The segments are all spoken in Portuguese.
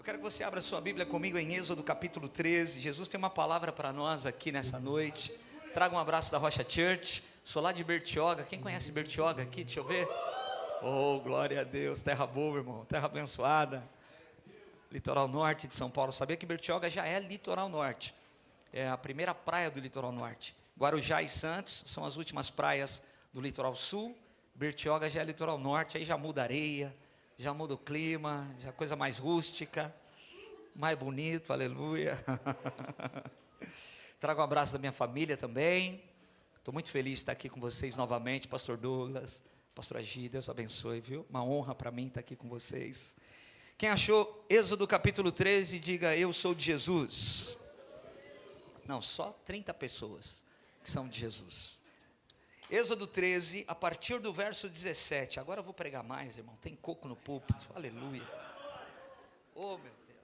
Eu quero que você abra sua Bíblia comigo em Êxodo capítulo 13. Jesus tem uma palavra para nós aqui nessa noite. Traga um abraço da Rocha Church. Sou lá de Bertioga. Quem conhece Bertioga aqui? Deixa eu ver. Oh, glória a Deus. Terra boa, irmão. Terra abençoada. Litoral norte de São Paulo. Sabia que Bertioga já é litoral norte. É a primeira praia do litoral norte. Guarujá e Santos são as últimas praias do litoral sul. Bertioga já é litoral norte. Aí já muda a areia, já muda o clima, já é coisa mais rústica, mais bonito, aleluia. Trago um abraço da minha família também. Estou muito feliz de estar aqui com vocês novamente, pastor Douglas, pastor Agi, Deus abençoe, viu? Uma honra para mim estar aqui com vocês. Quem achou Êxodo capítulo 13, diga: eu sou de Jesus. Não, só 30 pessoas que são de Jesus. Êxodo 13, a partir do verso 17. Agora eu vou pregar mais, irmão. Tem coco no púlpito, aleluia. Oh, meu Deus.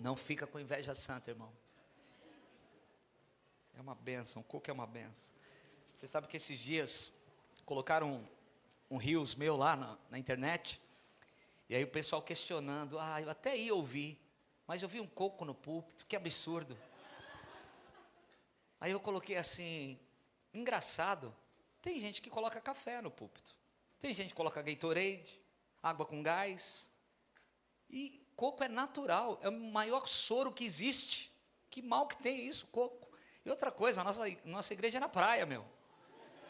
Não fica com inveja santa, irmão. É uma bênção, coco é uma bênção. Você sabe que esses dias colocaram um reels meu lá na internet. E aí o pessoal questionando: eu até ia ouvir, mas eu vi um coco no púlpito, que absurdo. Aí eu coloquei assim: engraçado, tem gente que coloca café no púlpito, tem gente que coloca Gatorade, água com gás, e coco é natural, é o maior soro que existe. Que mal que tem isso, coco. E outra coisa, a nossa igreja é na praia, meu.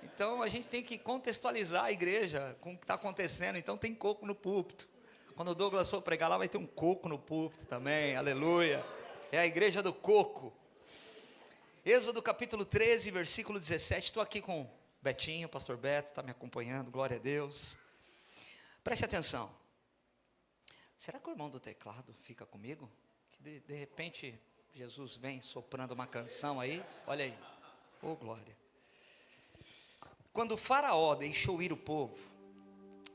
Então a gente tem que contextualizar a igreja com o que está acontecendo. Então tem coco no púlpito. Quando o Douglas for pregar lá, vai ter um coco no púlpito também, aleluia. É a igreja do coco. Êxodo capítulo 13, versículo 17, estou aqui com o Betinho, o pastor Beto, está me acompanhando, glória a Deus. Preste atenção. Será que o irmão do teclado fica comigo? Que de repente Jesus vem soprando uma canção aí, olha aí, oh glória. Quando o faraó deixou ir o povo,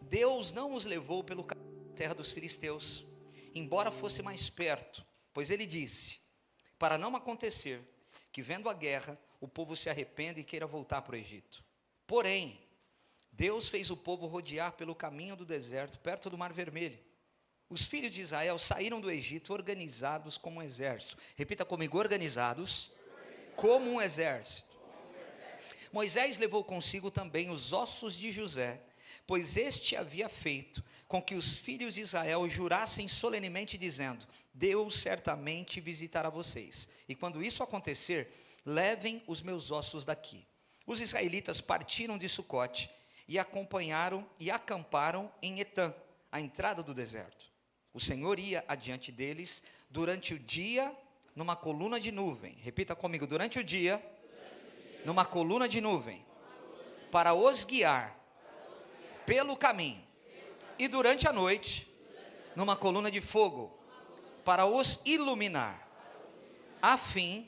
Deus não os levou pelo caminho da terra dos filisteus, embora fosse mais perto, pois ele disse, para não acontecer que vendo a guerra, o povo se arrependa e queira voltar para o Egito. Porém, Deus fez o povo rodear pelo caminho do deserto, perto do Mar Vermelho. Os filhos de Israel saíram do Egito organizados como um exército. Repita comigo: organizados como um exército. Moisés levou consigo também os ossos de José, pois este havia feito com que os filhos de Israel jurassem solenemente, dizendo: Deus certamente visitará vocês, e quando isso acontecer, levem os meus ossos daqui. Os israelitas partiram de Sucote e acompanharam e acamparam em Etã, a entrada do deserto. O Senhor ia adiante deles durante o dia numa coluna de nuvem. Repita comigo: durante o dia numa coluna de nuvem, para os guiar pelo caminho, e durante a noite numa coluna de fogo, para os iluminar, a fim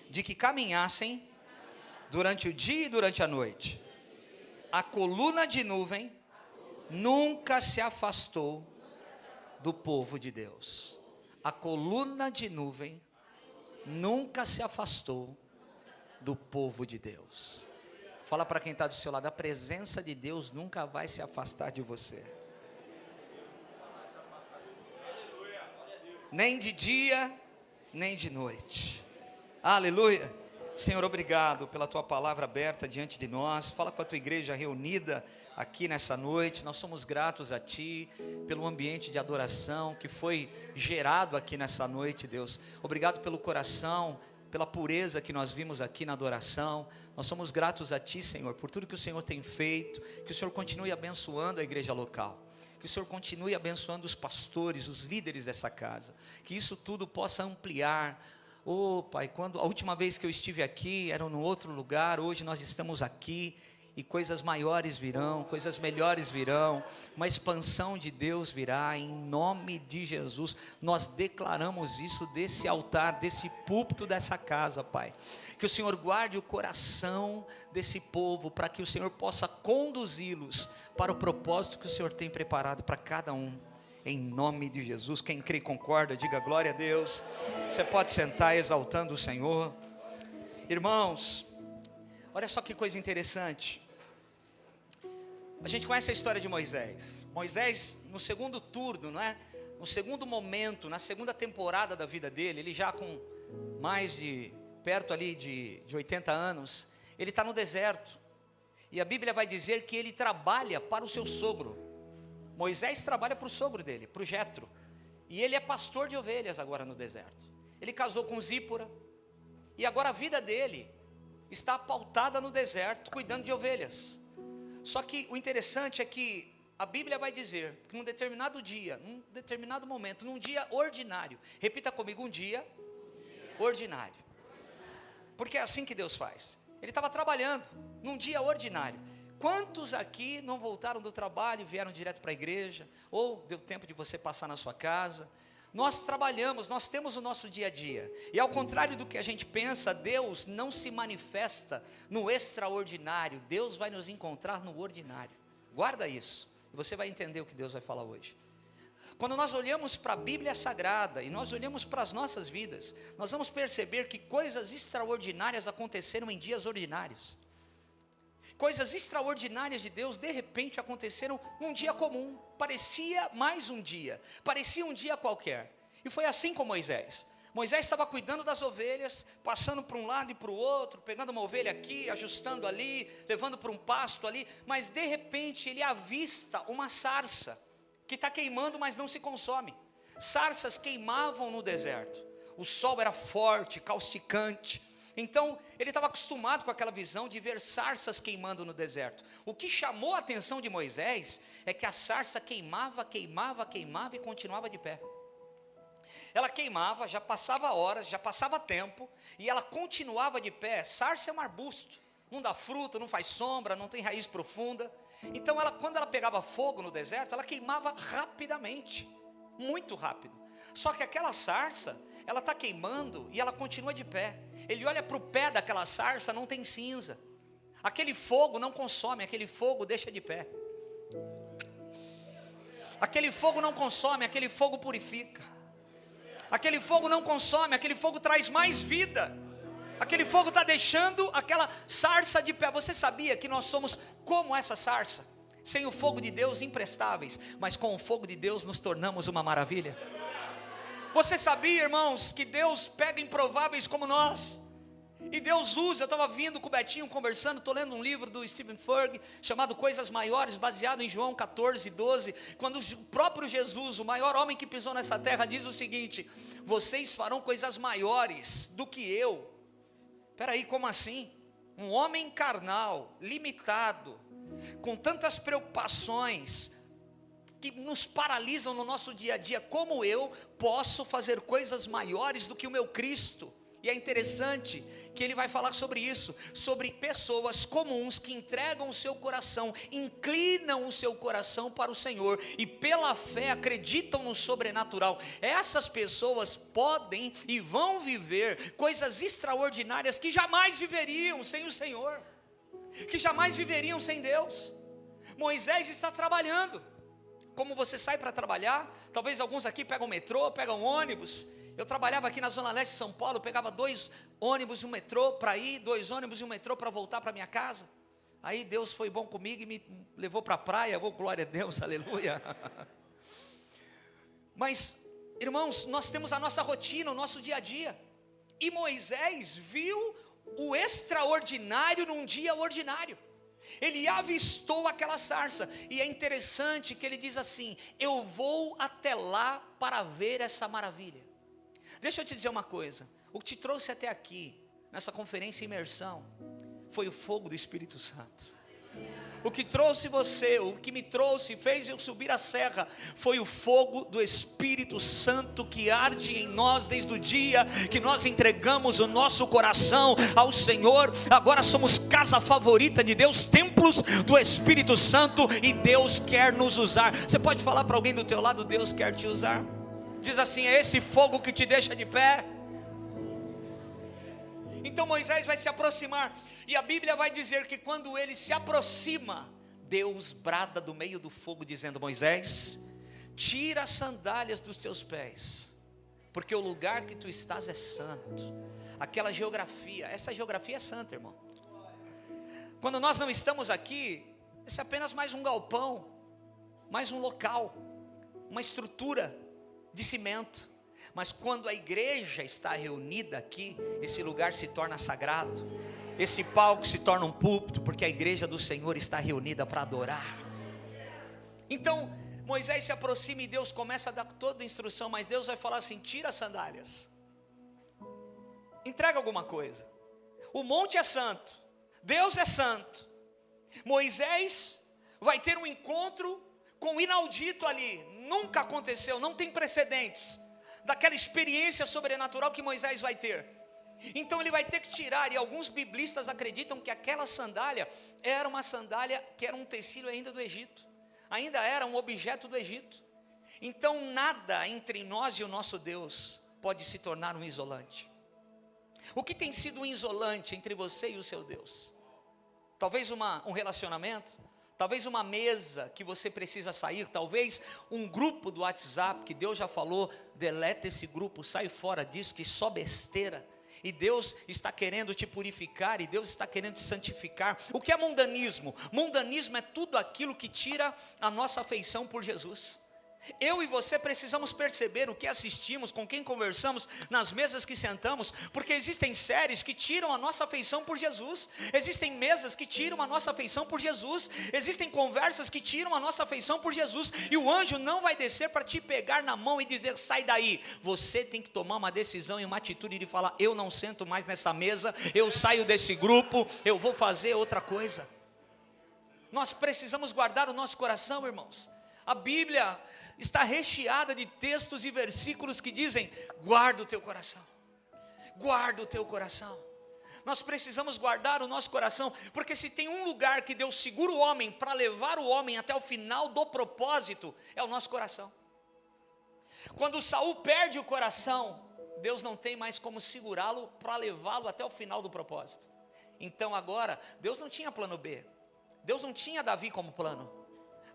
de que caminhassem durante o dia e durante a noite. A coluna de nuvem nunca se afastou do povo de Deus. A coluna de nuvem nunca se afastou do povo de Deus. Fala para quem está do seu lado: a presença de Deus nunca vai se afastar de você. Nem de dia, nem de noite. Aleluia. Senhor, obrigado pela tua palavra aberta diante de nós. Fala com a tua igreja reunida aqui nessa noite. Nós somos gratos a ti pelo ambiente de adoração que foi gerado aqui nessa noite, Deus. Obrigado pelo coração, pela pureza que nós vimos aqui na adoração. Nós somos gratos a ti, Senhor, por tudo que o Senhor tem feito. Que o Senhor continue abençoando a igreja local. Que o Senhor continue abençoando os pastores, os líderes dessa casa. Que isso tudo possa ampliar. Oh, Pai, quando a última vez que eu estive aqui era no outro lugar, hoje nós estamos aqui. E coisas maiores virão, coisas melhores virão, uma expansão de Deus virá, em nome de Jesus. Nós declaramos isso desse altar, desse púlpito dessa casa, Pai. Que o Senhor guarde o coração desse povo, para que o Senhor possa conduzi-los para o propósito que o Senhor tem preparado para cada um, em nome de Jesus. Quem crê e concorda, diga glória a Deus. Você pode sentar exaltando o Senhor. Irmãos, olha só que coisa interessante. A gente conhece a história de Moisés. Moisés, no segundo turno, não é? No segundo momento, na segunda temporada da vida dele, ele já com perto ali de 80 anos, ele está no deserto. E a Bíblia vai dizer que ele trabalha para o seu sogro. Moisés trabalha para o sogro dele, para o Jetro. E ele é pastor de ovelhas agora no deserto. Ele casou com Zípora. E agora a vida dele está pautada no deserto, cuidando de ovelhas. Só que o interessante é que a Bíblia vai dizer que num determinado dia, num determinado momento, num dia ordinário, repita comigo, um dia ordinário. Porque é assim que Deus faz. Ele estava trabalhando num dia ordinário. Quantos aqui não voltaram do trabalho e vieram direto para a igreja? Ou deu tempo de você passar na sua casa? Nós trabalhamos, nós temos o nosso dia a dia. E ao contrário do que a gente pensa, Deus não se manifesta no extraordinário. Deus vai nos encontrar no ordinário. Guarda isso, e você vai entender o que Deus vai falar hoje. Quando nós olhamos para a Bíblia Sagrada e nós olhamos para as nossas vidas, nós vamos perceber que coisas extraordinárias aconteceram em dias ordinários. Coisas extraordinárias de Deus de repente aconteceram num dia comum. Parecia mais um dia, parecia um dia qualquer. E foi assim com Moisés. Moisés estava cuidando das ovelhas, passando para um lado e para o outro, pegando uma ovelha aqui, ajustando ali, levando para um pasto ali, mas de repente ele avista uma sarça que está queimando, mas não se consome. Sarças queimavam no deserto. O sol era forte, causticante. Então, ele estava acostumado com aquela visão de ver sarças queimando no deserto. O que chamou a atenção de Moisés é que a sarça queimava e continuava de pé. Ela queimava, já passava horas, já passava tempo, e ela continuava de pé. Sarça é um arbusto, não dá fruta, não faz sombra, não tem raiz profunda. Então, quando ela pegava fogo no deserto, ela queimava rapidamente, muito rápido. Só que aquela sarça, ela está queimando e ela continua de pé. Ele olha para o pé daquela sarça, não tem cinza. Aquele fogo não consome, aquele fogo deixa de pé. Aquele fogo não consome, aquele fogo purifica. Aquele fogo não consome, aquele fogo traz mais vida. Aquele fogo está deixando aquela sarça de pé. Você sabia que nós somos como essa sarça? Sem o fogo de Deus imprestáveis, mas com o fogo de Deus nos tornamos uma maravilha. Você sabia, irmãos, que Deus pega improváveis como nós, e Deus usa? Eu estava vindo com o Betinho conversando, estou lendo um livro do Stephen Furtick, chamado Coisas Maiores, baseado em João 14:12, quando o próprio Jesus, o maior homem que pisou nessa terra, diz o seguinte: vocês farão coisas maiores do que eu. Espera aí, como assim? Um homem carnal, limitado, com tantas preocupações, que nos paralisam no nosso dia a dia, como eu posso fazer coisas maiores do que o meu Cristo? E é interessante que ele vai falar sobre isso, sobre pessoas comuns que entregam o seu coração, inclinam o seu coração para o Senhor, e pela fé acreditam no sobrenatural. Essas pessoas podem e vão viver coisas extraordinárias que jamais viveriam sem o Senhor, que jamais viveriam sem Deus. Moisés está trabalhando. Como você sai para trabalhar? Talvez alguns aqui pegam metrô, pegam ônibus. Eu trabalhava aqui na Zona Leste de São Paulo, pegava 2 ônibus e um metrô para ir, 2 ônibus e um metrô para voltar para minha casa. Aí Deus foi bom comigo e me levou para a praia. Oh, glória a Deus, aleluia. Mas, irmãos, nós temos a nossa rotina, o nosso dia a dia. E Moisés viu o extraordinário num dia ordinário. Ele avistou aquela sarça, e é interessante que ele diz assim: eu vou até lá para ver essa maravilha. Deixa eu te dizer uma coisa, o que te trouxe até aqui, nessa conferência imersão, foi o fogo do Espírito Santo. O que trouxe você, o que me trouxe, fez eu subir a serra, foi o fogo do Espírito Santo que arde em nós desde o dia que nós entregamos o nosso coração ao Senhor. Agora somos casa favorita de Deus, templos do Espírito Santo, e Deus quer nos usar. Você pode falar para alguém do teu lado: Deus quer te usar? Diz assim: é esse fogo que te deixa de pé? Então Moisés vai se aproximar, e a Bíblia vai dizer que quando ele se aproxima, Deus brada do meio do fogo dizendo: Moisés, tira as sandálias dos teus pés, porque o lugar que tu estás é santo. Aquela geografia, essa geografia é santa, irmão. Quando nós não estamos aqui, Esse é apenas mais um galpão, mais um local, uma estrutura de cimento. Mas quando a igreja está reunida aqui, esse lugar se torna sagrado, esse palco se torna um púlpito, porque a igreja do Senhor está reunida para adorar. Então Moisés se aproxima e Deus começa a dar toda a instrução, mas Deus vai falar assim: tira as sandálias, entrega alguma coisa. O monte é santo, Deus é santo. Moisés vai ter um encontro com o inaudito ali, nunca aconteceu, não tem precedentes daquela experiência sobrenatural que Moisés vai ter. Então ele vai ter que tirar, e alguns biblistas acreditam que aquela sandália era uma sandália que era um tecido ainda do Egito, ainda era um objeto do Egito. Então nada entre nós e o nosso Deus pode se tornar um isolante. O que tem sido um isolante entre você e o seu Deus? Talvez um relacionamento, talvez uma mesa que você precisa sair, talvez um grupo do WhatsApp que Deus já falou: deleta esse grupo, sai fora disso, que só besteira. E Deus está querendo te purificar, e Deus está querendo te santificar. O que é mundanismo? Mundanismo é tudo aquilo que tira a nossa afeição por Jesus. Eu e você precisamos perceber o que assistimos, com quem conversamos, nas mesas que sentamos, porque existem séries que tiram a nossa afeição por Jesus, existem mesas que tiram a nossa afeição por Jesus, existem conversas que tiram a nossa afeição por Jesus, e o anjo não vai descer para te pegar na mão e dizer: sai daí. Você tem que tomar uma decisão e uma atitude de falar: eu não sento mais nessa mesa, eu saio desse grupo, eu vou fazer outra coisa. Nós precisamos guardar o nosso coração, irmãos. A Bíblia está recheada de textos e versículos que dizem: guarda o teu coração, guarda o teu coração. Nós precisamos guardar o nosso coração, porque se tem um lugar que Deus segura o homem para levar o homem até o final do propósito, é o nosso coração. Quando Saul perde o coração, Deus não tem mais como segurá-lo para levá-lo até o final do propósito. Então agora, Deus não tinha plano B, Deus não tinha Davi como plano.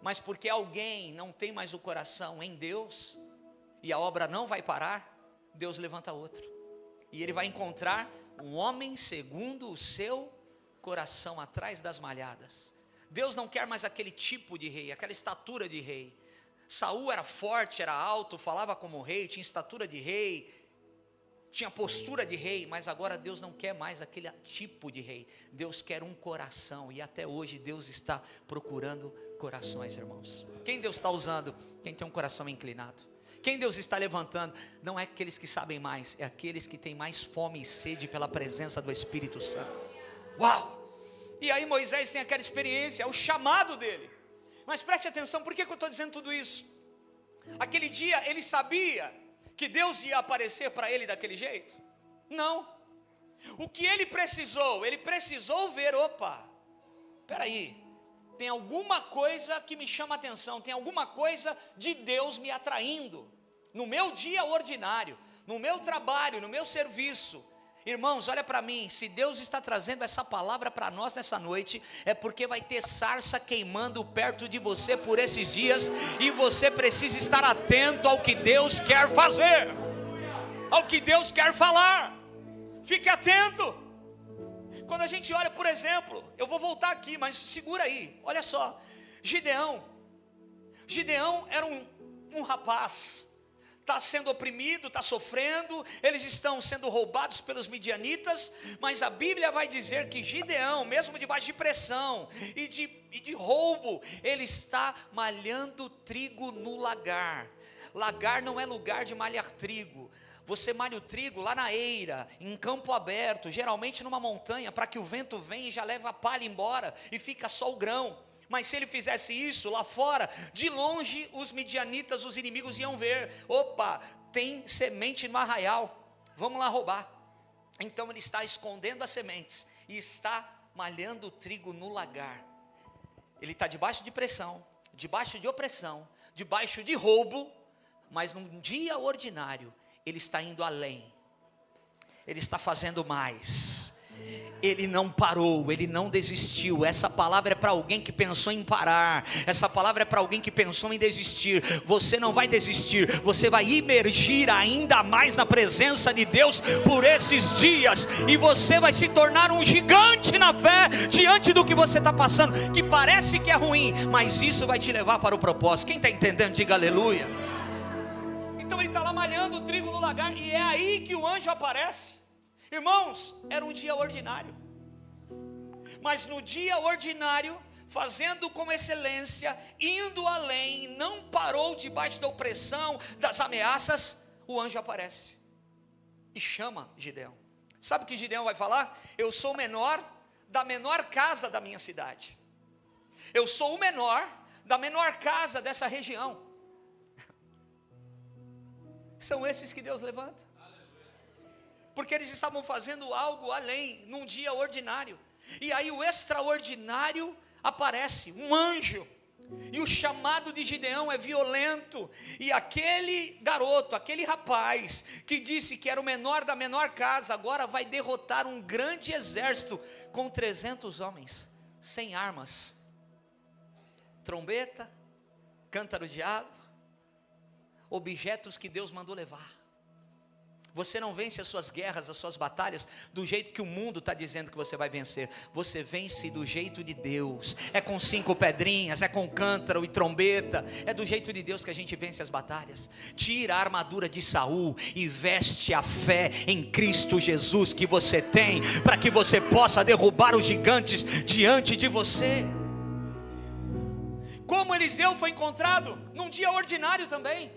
Mas porque alguém não tem mais o coração em Deus, e a obra não vai parar, Deus levanta outro, e ele vai encontrar um homem segundo o seu coração atrás das malhadas. Deus não quer mais aquele tipo de rei, aquela estatura de rei. Saul era forte, era alto, falava como rei, tinha estatura de rei, tinha postura de rei, mas agora Deus não quer mais aquele tipo de rei. Deus quer um coração, e até hoje Deus está procurando corações, irmãos. Quem Deus está usando? Quem tem um coração inclinado. Quem Deus está levantando? Não é aqueles que sabem mais, é aqueles que têm mais fome e sede pela presença do Espírito Santo. Uau! E aí Moisés tem aquela experiência, é o chamado dele. Mas preste atenção, por que eu estou dizendo tudo isso? Aquele dia ele sabia que Deus ia aparecer para ele daquele jeito? Não. O que ele precisou ver: opa, peraí, tem alguma coisa que me chama a atenção, tem alguma coisa de Deus me atraindo, no meu dia ordinário, no meu trabalho, no meu serviço. Irmãos, olha para mim, se Deus está trazendo essa palavra para nós nessa noite, é porque vai ter sarça queimando perto de você por esses dias, e você precisa estar atento ao que Deus quer fazer, ao que Deus quer falar. Fique atento. Quando a gente olha, por exemplo, eu vou voltar aqui, mas segura aí, olha só, Gideão era um rapaz, está sendo oprimido, está sofrendo, eles estão sendo roubados pelos midianitas, mas a Bíblia vai dizer que Gideão, mesmo debaixo de pressão e de roubo, ele está malhando trigo no lagar. Lagar não é lugar de malhar trigo. Você malha o trigo lá na eira, em campo aberto, geralmente numa montanha, para que o vento venha e já leva a palha embora, e fica só o grão. Mas se ele fizesse isso lá fora, de longe os midianitas, os inimigos iam ver: opa, tem semente no arraial, vamos lá roubar. Então ele está escondendo as sementes e está malhando o trigo no lagar. Ele está debaixo de pressão, debaixo de opressão, debaixo de roubo, mas num dia ordinário ele está indo além, ele está fazendo mais, Ele não parou, ele não desistiu. Essa palavra é para alguém que pensou em parar. Essa palavra é para alguém que pensou em desistir. Você não vai desistir, você vai imergir ainda mais na presença de Deus por esses dias, e você vai se tornar um gigante na fé diante do que você está passando, que parece que é ruim, mas isso vai te levar para o propósito. Quem está entendendo, diga aleluia. Então ele está lá malhando o trigo no lagar, e é aí que o anjo aparece. Irmãos, era um dia ordinário, mas no dia ordinário, fazendo com excelência, indo além, não parou debaixo da opressão, das ameaças, o anjo aparece e chama Gideão. Sabe o que Gideão vai falar? Eu sou o menor da menor casa da minha cidade, eu sou o menor da menor casa dessa região. São esses que Deus levanta, porque eles estavam fazendo algo além, num dia ordinário, e aí o extraordinário aparece, um anjo, e o chamado de Gideão é violento, e aquele garoto, aquele rapaz, que disse que era o menor da menor casa, agora vai derrotar um grande exército, com 300 homens, sem armas, trombeta, cântaro de água, objetos que Deus mandou levar. Você não vence as suas guerras, as suas batalhas do jeito que o mundo está dizendo que você vai vencer. Você vence do jeito de Deus. É com 5 pedrinhas, é com cântaro e trombeta. É do jeito de Deus que a gente vence as batalhas. Tira a armadura de Saul e veste a fé em Cristo Jesus que você tem, para que você possa derrubar os gigantes diante de você. Como Eliseu foi encontrado num dia ordinário também.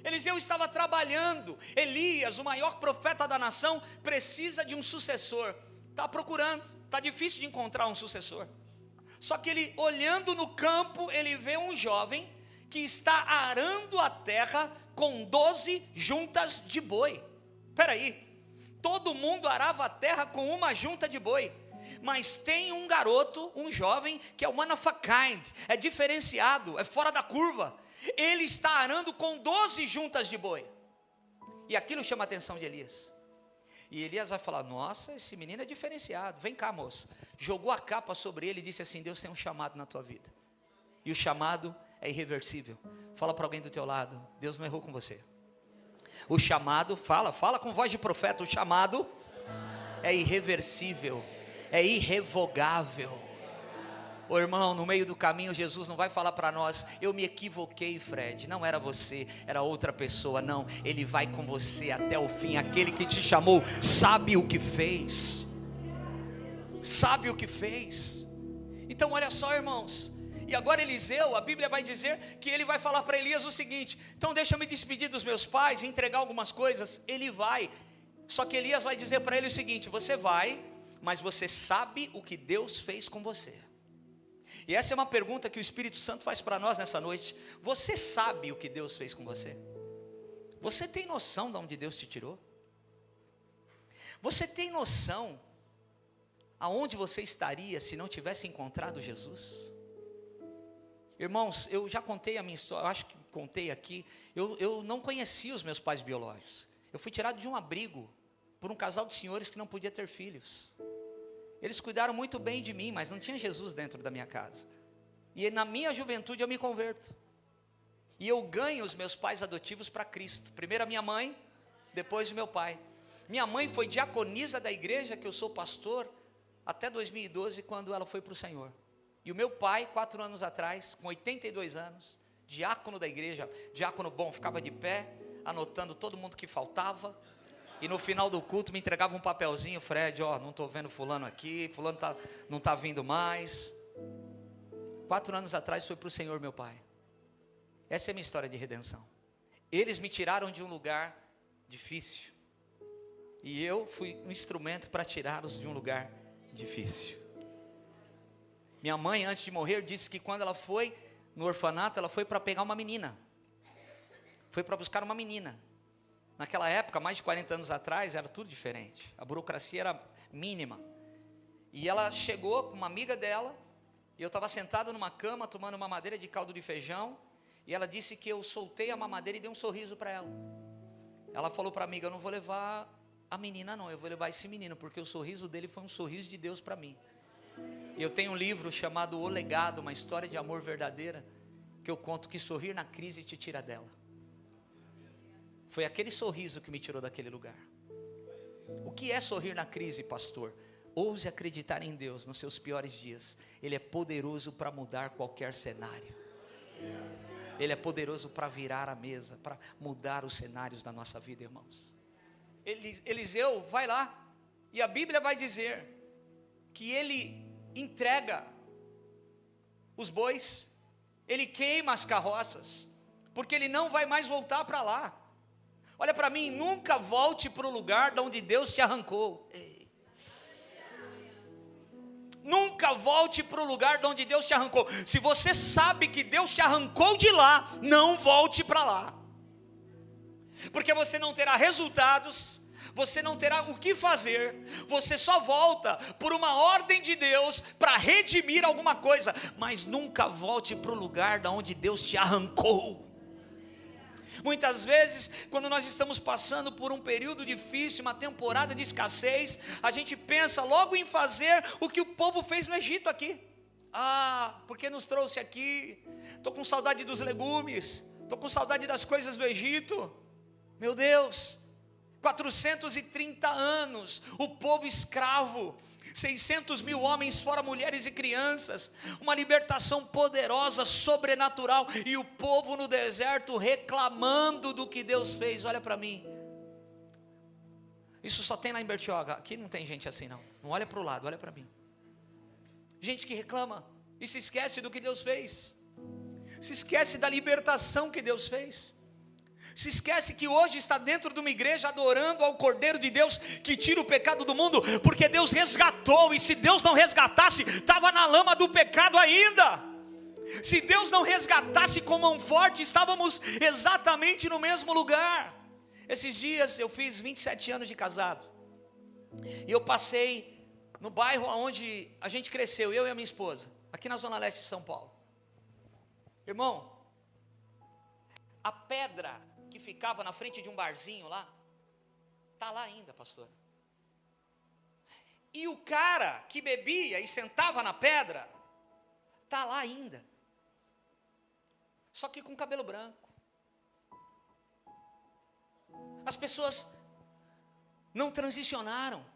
Eliseu estava trabalhando. Elias, o maior profeta da nação, precisa de um sucessor. Está procurando, está difícil de encontrar um sucessor. Só que ele, olhando no campo, ele vê um jovem que está arando a terra com 12 juntas de boi. Espera aí, todo mundo arava a terra com uma junta de boi, mas tem um garoto, um jovem, que é o one of a kind, é diferenciado, é fora da curva. Ele está arando com 12 juntas de boi, e aquilo chama a atenção de Elias. E Elias vai falar: nossa, esse menino é diferenciado, vem cá, moço. Jogou a capa sobre ele e disse assim: Deus tem um chamado na tua vida, e o chamado é irreversível. Fala para alguém do teu lado: Deus não errou com você. O chamado, fala com voz de profeta, o chamado é irreversível, é irrevogável. Ô irmão, no meio do caminho Jesus não vai falar para nós: eu me equivoquei, Fred, não era você, era outra pessoa. Não, Ele vai com você até o fim. Aquele que te chamou sabe o que fez, sabe o que fez. Então olha só, irmãos, e agora Eliseu, a Bíblia vai dizer que ele vai falar para Elias o seguinte: então deixa eu me despedir dos meus pais e entregar algumas coisas. Ele vai, só que Elias vai dizer para ele o seguinte: você vai, mas você sabe o que Deus fez com você. E essa é uma pergunta que o Espírito Santo faz para nós nessa noite. Você sabe o que Deus fez com você? Você tem noção de onde Deus te tirou? Você tem noção aonde você estaria se não tivesse encontrado Jesus? Irmãos, eu já contei a minha história, eu acho que contei aqui. Eu não conhecia os meus pais biológicos. Eu fui tirado de um abrigo por um casal de senhores que não podia ter filhos. Eles cuidaram muito bem de mim, mas não tinha Jesus dentro da minha casa. E na minha juventude eu me converto. E eu ganho os meus pais adotivos para Cristo. Primeiro a minha mãe, depois o meu pai. Minha mãe foi diaconisa da igreja que eu sou pastor até 2012, quando ela foi para o Senhor. E o meu pai, 4 anos atrás, com 82 anos, diácono da igreja, diácono bom, ficava de pé, anotando todo mundo que faltava. E no final do culto me entregava um papelzinho: Fred, não estou vendo fulano aqui, fulano não está vindo mais. 4 anos atrás foi para o Senhor meu pai. Essa é a minha história de redenção. Eles me tiraram de um lugar difícil, e eu fui um instrumento para tirá-los de um lugar difícil. Minha mãe, antes de morrer, disse que quando ela foi no orfanato, ela foi para pegar uma menina, foi para buscar uma menina. Naquela época, mais de 40 anos atrás, era tudo diferente. A burocracia era mínima. E ela chegou com uma amiga dela, e eu estava sentado numa cama, tomando uma mamadeira de caldo de feijão, e ela disse que eu soltei a mamadeira e dei um sorriso para ela. Ela falou para a amiga: eu não vou levar a menina não, eu vou levar esse menino, porque o sorriso dele foi um sorriso de Deus para mim. E eu tenho um livro chamado O Legado, uma história de amor verdadeira, que eu conto que sorrir na crise te tira dela. Foi aquele sorriso que me tirou daquele lugar. O que é sorrir na crise, pastor? Ouse acreditar em Deus nos seus piores dias. Ele é poderoso para mudar qualquer cenário. Ele é poderoso para virar a mesa, para mudar os cenários da nossa vida, irmãos. Eliseu vai lá, e a Bíblia vai dizer que ele entrega os bois, ele queima as carroças, porque ele não vai mais voltar para lá. Olha para mim, nunca volte para o lugar de onde Deus te arrancou. Nunca volte para o lugar de onde Deus te arrancou. Se você sabe que Deus te arrancou de lá, não volte para lá, porque você não terá resultados, você não terá o que fazer, você só volta por uma ordem de Deus para redimir alguma coisa, mas nunca volte para o lugar de onde Deus te arrancou. Muitas vezes, quando nós estamos passando por um período difícil, uma temporada de escassez, a gente pensa logo em fazer o que o povo fez no Egito aqui. Porque nos trouxe aqui? Estou com saudade dos legumes, estou com saudade das coisas do Egito. Meu Deus, 430 anos, o povo escravo, 600 mil homens, fora mulheres e crianças, uma libertação poderosa, sobrenatural, e o povo no deserto reclamando do que Deus fez. Olha para mim, isso só tem lá em Bertioga, aqui não tem gente assim não olha para o lado, olha para mim, gente que reclama, e se esquece do que Deus fez, se esquece da libertação que Deus fez, se esquece que hoje está dentro de uma igreja adorando ao Cordeiro de Deus, que tira o pecado do mundo, porque Deus resgatou, e se Deus não resgatasse, estava na lama do pecado ainda. Se Deus não resgatasse com mão forte, estávamos exatamente no mesmo lugar. Esses dias eu fiz 27 anos de casado, e eu passei no bairro onde a gente cresceu, eu e a minha esposa, aqui na zona leste de São Paulo. Irmão, a pedra que ficava na frente de um barzinho lá, está lá ainda, pastor. E o cara que bebia e sentava na pedra, está lá ainda, só que com cabelo branco. As pessoas não transicionaram,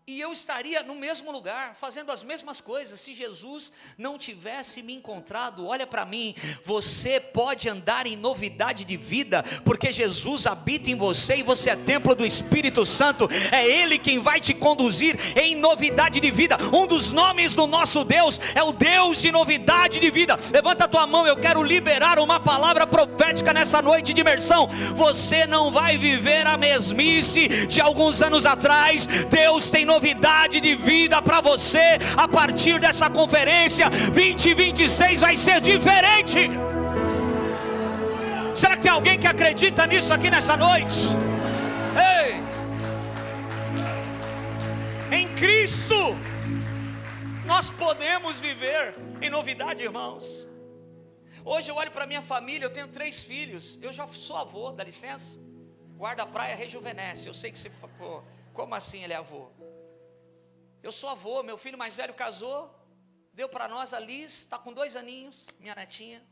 e eu estaria no mesmo lugar, fazendo as mesmas coisas, se Jesus não tivesse me encontrado. Olha para mim, você pode andar em novidade de vida, porque Jesus habita em você, e você é templo do Espírito Santo, é Ele quem vai te conduzir em novidade de vida. Um dos nomes do nosso Deus é o Deus de novidade de vida. Levanta a tua mão, eu quero liberar uma palavra profética nessa noite de imersão. Você não vai viver a mesmice de alguns anos atrás. Deus tem novidade de vida para você a partir dessa conferência. 2026 vai ser diferente. Será que tem alguém que acredita nisso aqui nessa noite? Ei! Em Cristo nós podemos viver em novidade, irmãos. Hoje eu olho para minha família, eu tenho 3 filhos, eu já sou avô, dá licença? Guarda-praia rejuvenesce. Eu sei que você ficou, como assim ele é avô? Eu sou avô, meu filho mais velho casou, deu para nós a Liz, está com 2 aninhos, minha netinha.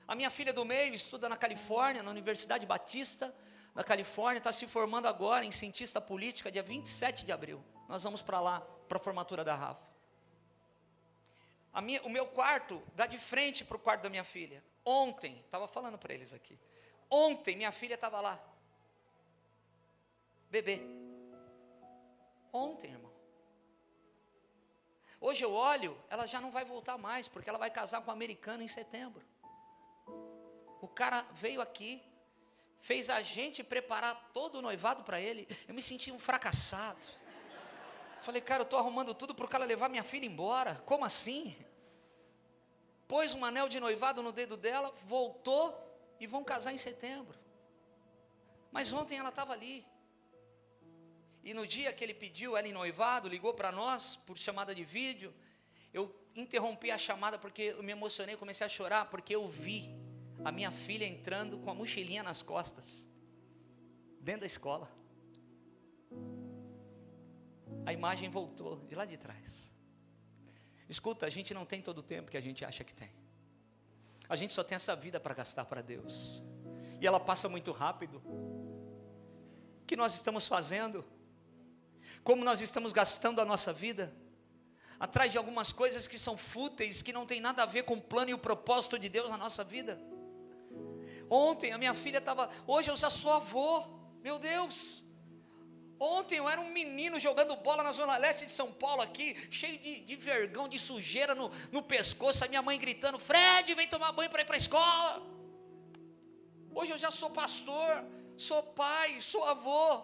A minha filha do meio estuda na Califórnia, na Universidade Batista da Califórnia, está se formando agora em cientista política, dia 27 de abril. Nós vamos para lá, para a formatura da Rafa. O meu quarto dá de frente para o quarto da minha filha. Ontem, estava falando para eles aqui, ontem minha filha estava lá, bebê. Ontem, irmão. Hoje eu olho, ela já não vai voltar mais, porque ela vai casar com um americano em setembro. O cara veio aqui, fez a gente preparar todo o noivado para ele. Eu me senti um fracassado. Falei, cara, eu estou arrumando tudo para o cara levar minha filha embora. Como assim? Pôs um anel de noivado no dedo dela, voltou e vão casar em setembro. Mas ontem ela estava ali. E no dia que ele pediu ela em noivado, ligou para nós por chamada de vídeo. Eu interrompi a chamada porque eu me emocionei, comecei a chorar, porque eu vi a minha filha entrando com a mochilinha nas costas, dentro da escola. A imagem voltou de lá de trás. Escuta, a gente não tem todo o tempo que a gente acha que tem. A gente só tem essa vida para gastar para Deus. E ela passa muito rápido. O que nós estamos fazendo? Como nós estamos gastando a nossa vida? Atrás de algumas coisas que são fúteis, que não tem nada a ver com o plano e o propósito de Deus na nossa vida. Ontem a minha filha estava, hoje eu já sou avô, meu Deus. Ontem eu era um menino jogando bola na zona leste de São Paulo aqui, cheio de vergão, de sujeira no pescoço, a minha mãe gritando, Fred, vem tomar banho para ir para a escola. Hoje eu já sou pastor, sou pai, sou avô.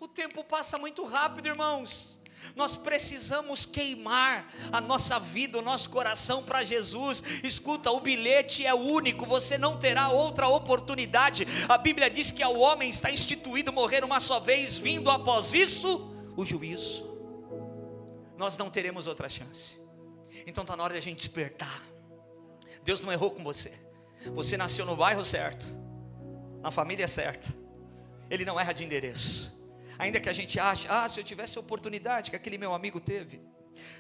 O tempo passa muito rápido, irmãos. Nós precisamos queimar a nossa vida, o nosso coração para Jesus. Escuta, o bilhete é único, você não terá outra oportunidade. A Bíblia diz que ao homem está instituído morrer uma só vez, vindo após isso o juízo. Nós não teremos outra chance. Então está na hora de a gente despertar. Deus não errou com você. Você nasceu no bairro certo, na família certa. Ele não erra de endereço. Ainda que a gente ache, se eu tivesse a oportunidade que aquele meu amigo teve,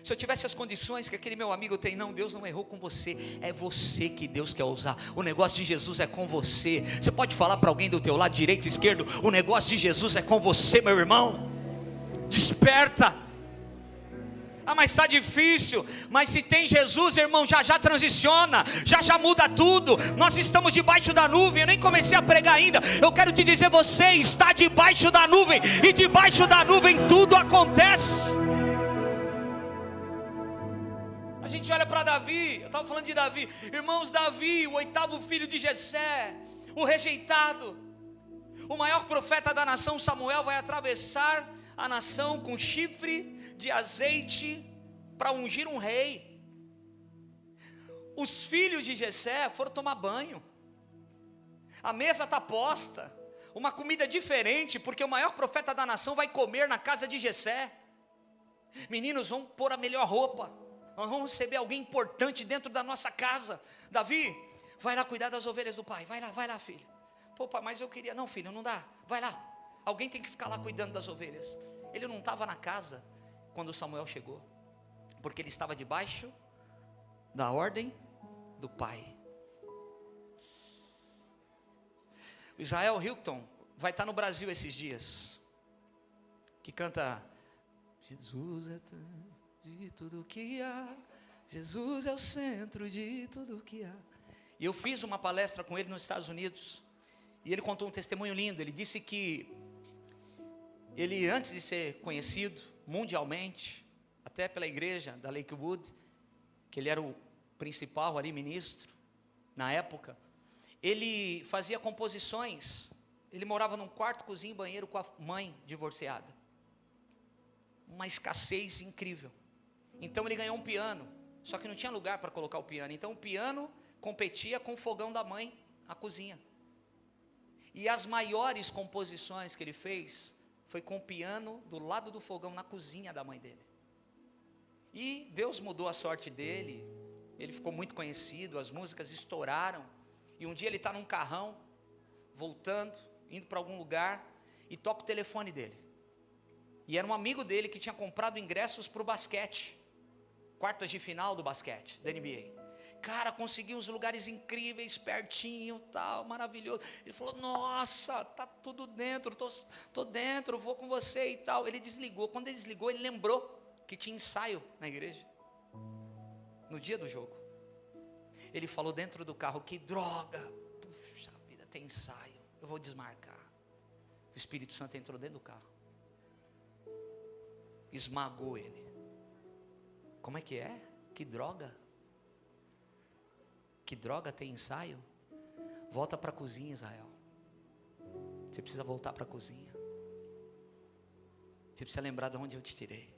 se eu tivesse as condições que aquele meu amigo tem, não, Deus não errou com você, é você que Deus quer usar. O negócio de Jesus é com você. Você pode falar para alguém do teu lado, direito, esquerdo, o negócio de Jesus é com você, meu irmão. Desperta. Mas está difícil. Mas se tem Jesus, irmão, já transiciona, já muda tudo. Nós estamos debaixo da nuvem. Eu nem comecei a pregar ainda. Eu quero te dizer, você está debaixo da nuvem, e debaixo da nuvem tudo acontece. A gente olha para Davi. Eu estava falando de Davi, irmãos. Davi, o 8º filho de Jessé, o rejeitado, o maior profeta da nação. Samuel vai atravessar a nação com chifre de azeite para ungir um rei. Os filhos de Jessé foram tomar banho. A mesa está posta, uma comida diferente, porque o maior profeta da nação vai comer na casa de Jessé. Meninos, vamos pôr a melhor roupa, nós vamos receber alguém importante dentro da nossa casa. Davi, vai lá cuidar das ovelhas do pai. Vai lá, filho. Pô, pai, mas eu queria. Não, filho, não dá, vai lá. Alguém tem que ficar lá cuidando das ovelhas. Ele não estava na casa quando Samuel chegou, porque ele estava debaixo da ordem do pai. O Israel Hilton vai estar no Brasil esses dias, que canta Jesus é de tudo que há, Jesus é o centro de tudo que há. E eu fiz uma palestra com ele nos Estados Unidos, e ele contou um testemunho lindo. Ele disse que ele, antes de ser conhecido mundialmente, até pela igreja da Lakewood, que ele era o principal ali, ministro, na época, ele fazia composições. Ele morava num quarto, cozinha e banheiro com a mãe divorciada. Uma escassez incrível. Então ele ganhou um piano, só que não tinha lugar para colocar o piano. Então o piano competia com o fogão da mãe, a cozinha. E as maiores composições que ele fez foi com o piano do lado do fogão, na cozinha da mãe dele. E Deus mudou a sorte dele. Ele ficou muito conhecido, as músicas estouraram. E um dia ele está num carrão, voltando, indo para algum lugar, e toca o telefone dele. E era um amigo dele que tinha comprado ingressos para o basquete, quartas de final do basquete, da NBA. Cara, consegui uns lugares incríveis, pertinho, tal, maravilhoso. Ele falou, nossa, tá tudo dentro, tô dentro, vou com você e tal. Ele desligou. Quando ele desligou, ele lembrou que tinha ensaio na igreja, no dia do jogo. Ele falou dentro do carro, que droga, puxa vida, tem ensaio, eu vou desmarcar. O Espírito Santo entrou dentro do carro, esmagou ele. Como é que é? Que droga? Que droga, tem ensaio? Volta para a cozinha, Israel. Você precisa voltar para a cozinha. Você precisa lembrar de onde eu te tirei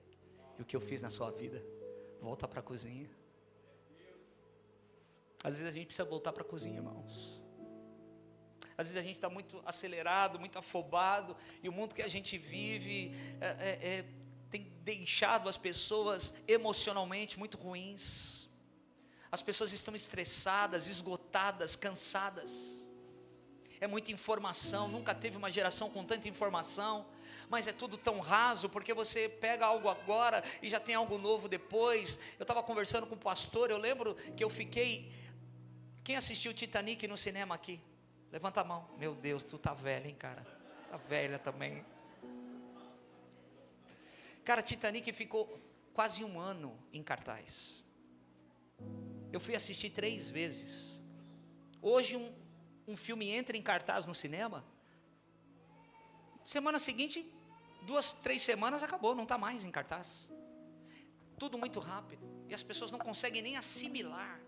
e o que eu fiz na sua vida. Volta para a cozinha. Às vezes a gente precisa voltar para a cozinha, irmãos. Às vezes a gente está muito acelerado, muito afobado, e o mundo que a gente vive tem deixado as pessoas emocionalmente muito ruins. As pessoas estão estressadas, esgotadas, cansadas. é muita informação, nunca teve uma geração com tanta informação, mas é tudo tão raso, porque você pega algo agora e já tem algo novo depois. Eu estava conversando com o pastor, eu lembro que eu fiquei... Quem assistiu Titanic no cinema aqui? Levanta a mão. Meu Deus, tu tá velho, hein, cara? Tá velha também. Cara, Titanic ficou quase 1 ano em cartaz. Eu fui assistir 3 vezes. Hoje um filme entra em cartaz no cinema, semana seguinte, 2, 3 semanas acabou, não está mais em cartaz. Tudo muito rápido, e as pessoas não conseguem nem assimilar.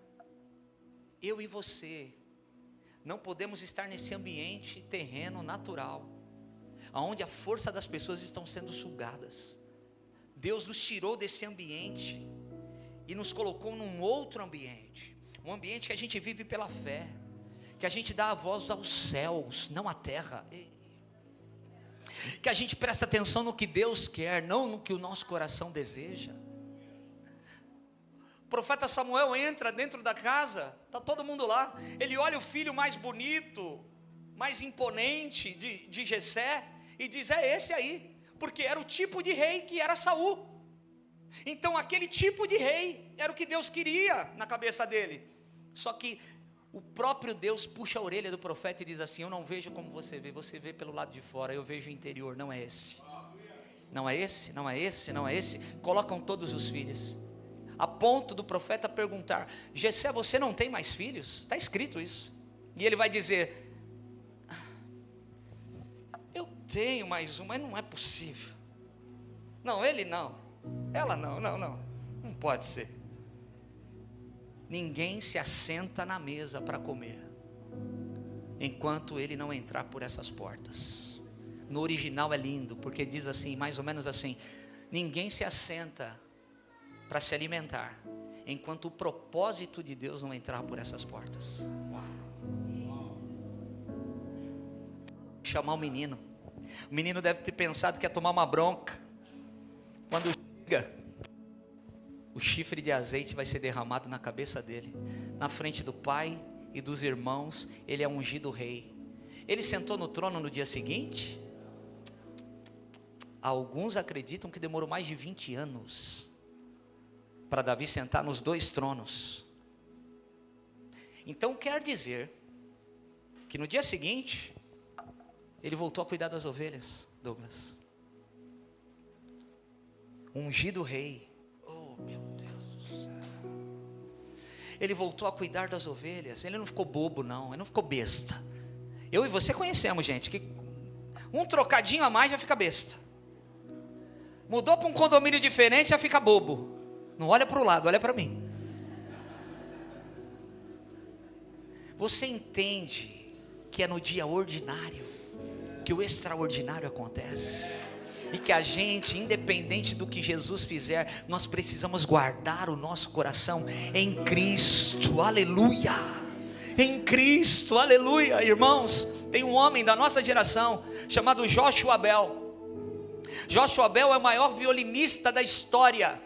Eu e você não podemos estar nesse ambiente terreno natural, onde a força das pessoas estão sendo sugadas. Deus nos tirou desse ambiente e nos colocou num outro ambiente, um ambiente que a gente vive pela fé, que a gente dá a voz aos céus, não à terra, que a gente presta atenção no que Deus quer, não no que o nosso coração deseja. O profeta Samuel entra dentro da casa, está todo mundo lá, ele olha o filho mais bonito, mais imponente de Jessé, e diz, é esse aí, porque era o tipo de rei que era Saul. Então aquele tipo de rei era o que Deus queria na cabeça dele. Só que o próprio Deus puxa a orelha do profeta e diz assim, eu não vejo como você vê pelo lado de fora, eu vejo o interior, não é esse. Não é esse, não é esse, não é esse. Colocam todos os filhos, a ponto do profeta perguntar, Jessé, você não tem mais filhos? Está escrito isso. E ele vai dizer, eu tenho mais um, mas não é possível. Não, ele não, ela não, não pode ser. Ninguém se assenta na mesa para comer, enquanto ele não entrar por essas portas. No original é lindo, porque diz assim, mais ou menos assim, ninguém se assenta para se alimentar, enquanto o propósito de Deus não entrar por essas portas. Chamar o menino deve ter pensado que ia tomar uma bronca, quando chega, o chifre de azeite vai ser derramado na cabeça dele, na frente do pai e dos irmãos, ele é ungido rei. Ele sentou no trono no dia seguinte? Alguns acreditam que demorou mais de 20 anos, para Davi sentar nos 2 tronos. Então quer dizer, que no dia seguinte, ele voltou a cuidar das ovelhas, Douglas. Ungido rei. Meu Deus do céu. Ele voltou a cuidar das ovelhas. Ele não ficou bobo não, ele não ficou besta. Eu e você conhecemos gente que um trocadinho a mais já fica besta. Mudou para um condomínio diferente, já fica bobo. Não olha para o lado, olha para mim. Você entende que é no dia ordinário que o extraordinário acontece? E que a gente, independente do que Jesus fizer, nós precisamos guardar o nosso coração em Cristo, aleluia, em Cristo, aleluia. Irmãos, tem um homem da nossa geração, chamado Joshua Bell. Joshua Bell é o maior violinista da história.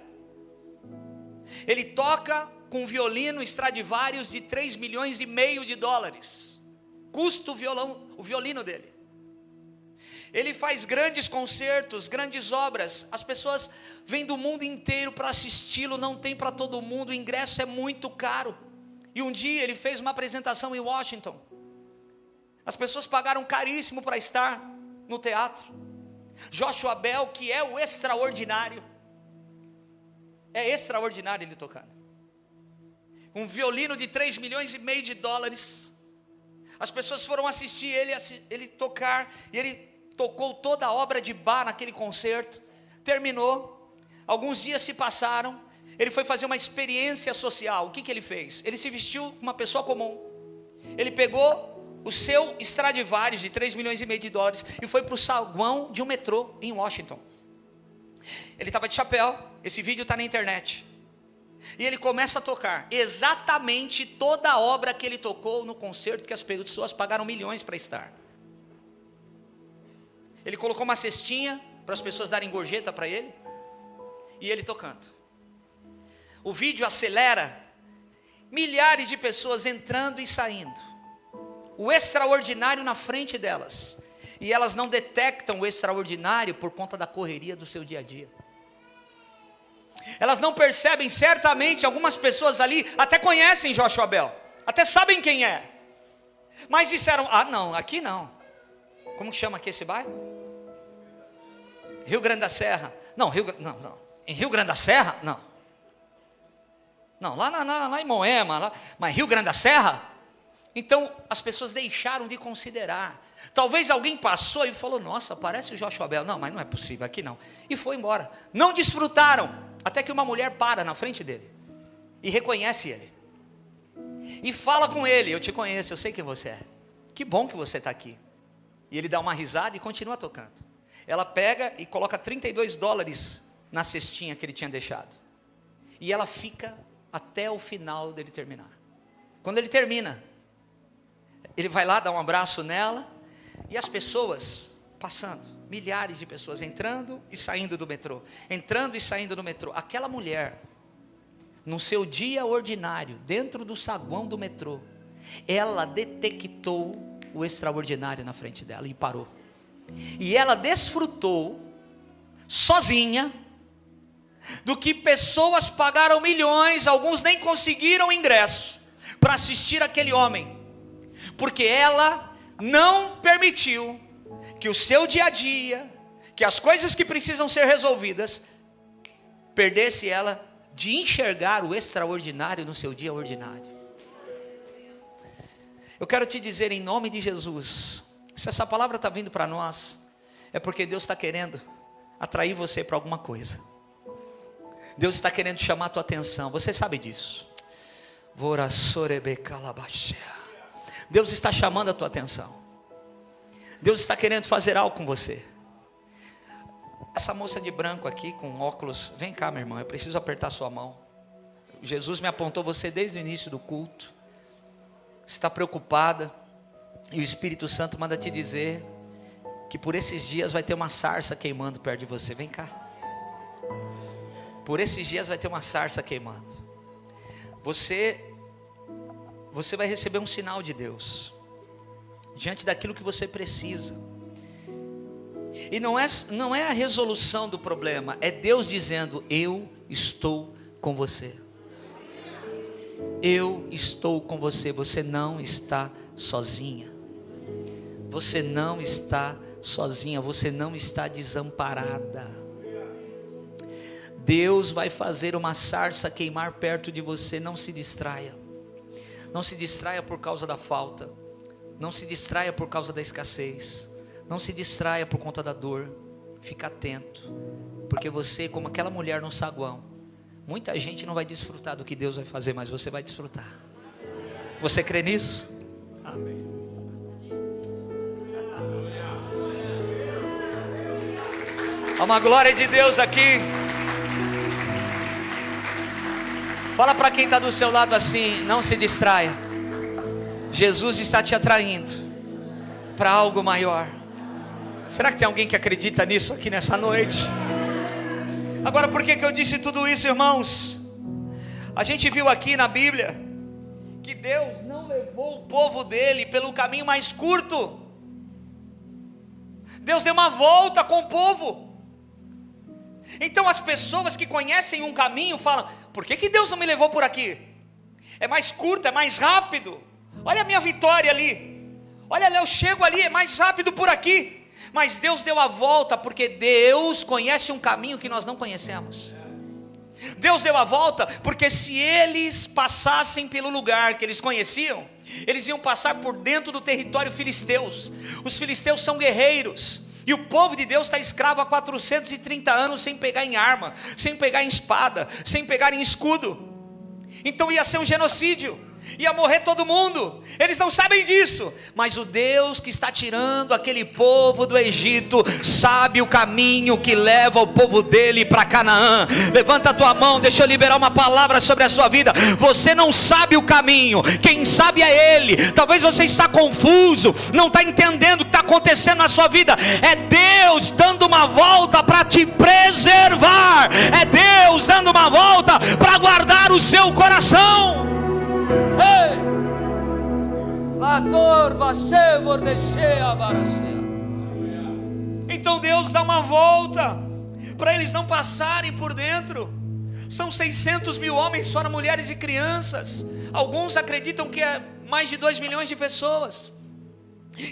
Ele toca com um violino Stradivarius de 3,5 milhões de dólares, custa o violino dele. Ele faz grandes concertos, grandes obras. As pessoas vêm do mundo inteiro para assisti-lo. Não tem para todo mundo, o ingresso é muito caro. E um dia ele fez uma apresentação em Washington. As pessoas pagaram caríssimo para estar no teatro. Joshua Bell, que é o extraordinário, é extraordinário ele tocando. Um violino de 3,5 milhões de dólares. As pessoas foram assistir ele tocar, e ele tocou toda a obra de Bach naquele concerto. Terminou, alguns dias se passaram, ele foi fazer uma experiência social. O que ele fez? Ele se vestiu como uma pessoa comum. Ele pegou o seu Stradivarius de 3,5 milhões de dólares e foi para o saguão de um metrô em Washington. Ele estava de chapéu, esse vídeo está na internet. E ele começa a tocar exatamente toda a obra que ele tocou no concerto, que as pessoas pagaram milhões para estar. Ele colocou uma cestinha para as pessoas darem gorjeta para ele, e ele tocando. O vídeo acelera, milhares de pessoas entrando e saindo. o extraordinário na frente delas. E elas não detectam o extraordinário por conta da correria do seu dia a dia. Elas não percebem, certamente algumas pessoas ali até conhecem Joshua-Bel, até sabem quem é, mas disseram, não, aqui não. Como que chama aqui esse bairro? Rio Grande da Serra. Não, não. Em Rio Grande da Serra? Não, lá em Moema, mas Rio Grande da Serra? Então as pessoas deixaram de considerar. Talvez alguém passou e falou, nossa, parece o Joshua-Bel. Não, mas não é possível, aqui não. E foi embora. Não desfrutaram, até que uma mulher para na frente dele e reconhece ele. E fala com ele, eu te conheço, eu sei quem você é. Que bom que você está aqui. E ele dá uma risada e continua tocando. Ela pega e coloca $32 na cestinha que ele tinha deixado. E ela fica até o final dele terminar. Quando ele termina, ele vai lá, dá um abraço nela, e as pessoas passando, milhares de pessoas entrando e saindo do metrô, entrando e saindo do metrô. Aquela mulher, no seu dia ordinário, dentro do saguão do metrô, ela detectou o extraordinário na frente dela e parou. E ela desfrutou, sozinha, do que pessoas pagaram milhões, alguns nem conseguiram ingresso, para assistir aquele homem, porque ela não permitiu que o seu dia a dia, que as coisas que precisam ser resolvidas, perdesse ela de enxergar o extraordinário no seu dia ordinário. Eu quero te dizer em nome de Jesus, se essa palavra está vindo para nós, é porque Deus está querendo atrair você para alguma coisa. Deus está querendo chamar a tua atenção, você sabe disso. Deus está chamando a tua atenção. Deus está querendo fazer algo com você. Essa moça de branco aqui, com óculos, vem cá, minha irmã, eu preciso apertar sua mão. Jesus me apontou você desde o início do culto. Você está preocupada, e o Espírito Santo manda te dizer que por esses dias vai ter uma sarça queimando perto de você. Vem cá. Por esses dias vai ter uma sarça queimando. Você vai receber um sinal de Deus diante daquilo que você precisa. E não é a resolução do problema, é Deus dizendo, eu estou com você. Eu estou com você, você não está sozinha. Você não está sozinha, você não está desamparada. Deus vai fazer uma sarça queimar perto de você, não se distraia. Não se distraia por causa da falta. Não se distraia por causa da escassez. Não se distraia por conta da dor. Fica atento, porque você, como aquela mulher no saguão, muita gente não vai desfrutar do que Deus vai fazer, mas você vai desfrutar. Você crê nisso? Amém. Há uma glória de Deus aqui. Fala para quem está do seu lado assim, não se distraia. Jesus está te atraindo para algo maior. Será que tem alguém que acredita nisso aqui nessa noite? Agora, por que eu disse tudo isso, irmãos? A gente viu aqui na Bíblia que Deus não levou o povo dele pelo caminho mais curto. Deus deu uma volta com o povo. Então as pessoas que conhecem um caminho falam, por que Deus não me levou por aqui? É mais curto, é mais rápido. Olha a minha vitória ali. Olha, eu chego ali, é mais rápido por aqui. Mas Deus deu a volta, porque Deus conhece um caminho que nós não conhecemos. Deus deu a volta, porque se eles passassem pelo lugar que eles conheciam, eles iam passar por dentro do território filisteus. Os filisteus são guerreiros, e o povo de Deus está escravo há 430 anos, sem pegar em arma, sem pegar em espada, sem pegar em escudo. Então ia ser um genocídio, ia morrer todo mundo. Eles não sabem disso, mas o Deus que está tirando aquele povo do Egito sabe o caminho que leva o povo dele para Canaã. Levanta a tua mão, deixa eu liberar uma palavra sobre a sua vida. Você não sabe o caminho, quem sabe é Ele. Talvez você está confuso, não está entendendo o que está acontecendo na sua vida. É Deus dando uma volta para te preservar. É Deus dando uma volta para guardar o seu coração. Ei! Então Deus dá uma volta para eles não passarem por dentro. São 600 mil homens, fora mulheres e crianças. Alguns acreditam que é mais de 2 milhões de pessoas.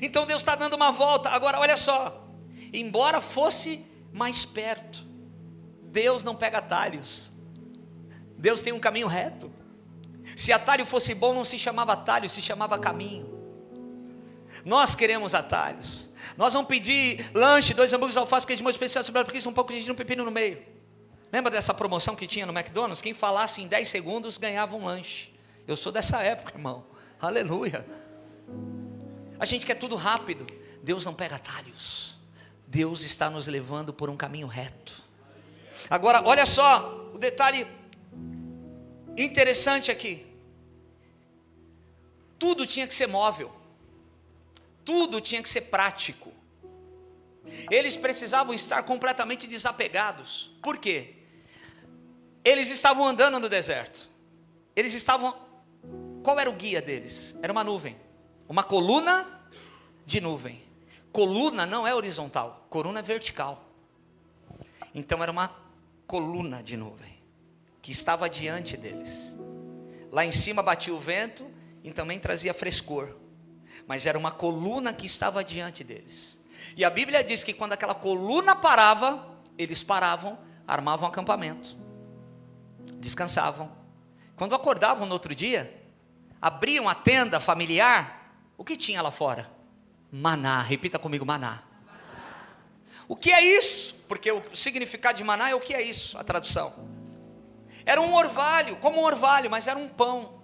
Então Deus está dando uma volta. Agora olha só, embora fosse mais perto, Deus não pega atalhos. Deus tem um caminho reto. Se atalho fosse bom, não se chamava atalho, se chamava caminho. Nós queremos atalhos. Nós vamos pedir lanche, 2 hambúrgueres, alface, queijo de molho especial, porque um pouco de um pepino no meio. Lembra dessa promoção que tinha no McDonald's? Quem falasse em 10 segundos ganhava um lanche. Eu sou dessa época, irmão. Aleluia. A gente quer tudo rápido. Deus não pega atalhos. Deus está nos levando por um caminho reto. Agora, olha só o detalhe interessante aqui. Tudo tinha que ser móvel. Tudo tinha que ser prático. Eles precisavam estar completamente desapegados. Por quê? Eles estavam andando no deserto. Eles estavam... Qual era o guia deles? Era uma nuvem. Uma coluna de nuvem. Coluna não é horizontal, coluna é vertical. Então era uma coluna de nuvem que estava diante deles. Lá em cima batia o vento e também trazia frescor. Mas era uma coluna que estava diante deles. E a Bíblia diz que quando aquela coluna parava, eles paravam, armavam um acampamento, descansavam. Quando acordavam no outro dia, abriam a tenda familiar, o que tinha lá fora? Maná. Repita comigo, maná. O que é isso? Porque o significado de maná é o que é isso, a tradução. Era um orvalho, como um orvalho, mas era um pão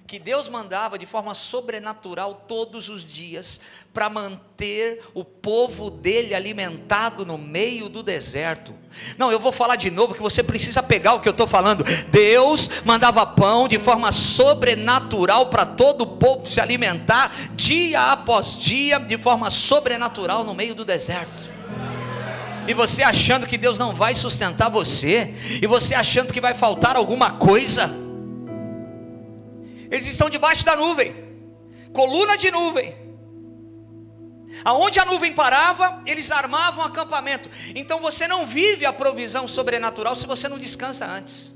que Deus mandava de forma sobrenatural todos os dias para manter o povo dele alimentado no meio do deserto. Não, eu vou falar de novo que você precisa pegar o que eu estou falando. Deus mandava pão de forma sobrenatural para todo o povo se alimentar dia após dia de forma sobrenatural no meio do deserto. E você achando que Deus não vai sustentar você, e você achando que vai faltar alguma coisa. Eles estão debaixo da nuvem, coluna de nuvem. Aonde a nuvem parava, eles armavam um acampamento. Então você não vive a provisão sobrenatural se você não descansa antes.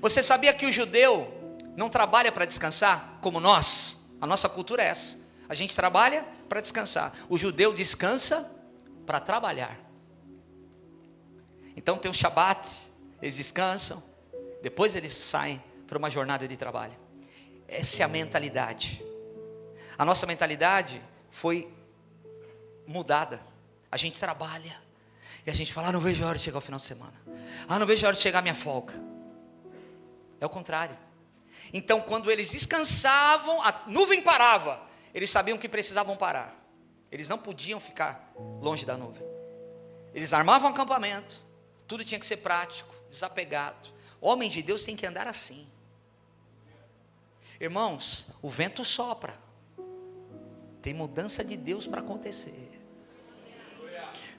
Você sabia que o judeu não trabalha para descansar como nós? A nossa cultura é essa. A gente trabalha para descansar. O judeu descansa para trabalhar. Então tem o Shabat, eles descansam, depois eles saem para uma jornada de trabalho. Essa é a mentalidade. A nossa mentalidade foi mudada. A gente trabalha e a gente fala, não vejo a hora de chegar o final de semana. Não vejo a hora de chegar a minha folga. É o contrário. Então quando eles descansavam, a nuvem parava. Eles sabiam que precisavam parar. Eles não podiam ficar longe da nuvem. Eles armavam um acampamento. Tudo tinha que ser prático, desapegado. Homem de Deus tem que andar assim. Irmãos, o vento sopra. Tem mudança de Deus para acontecer.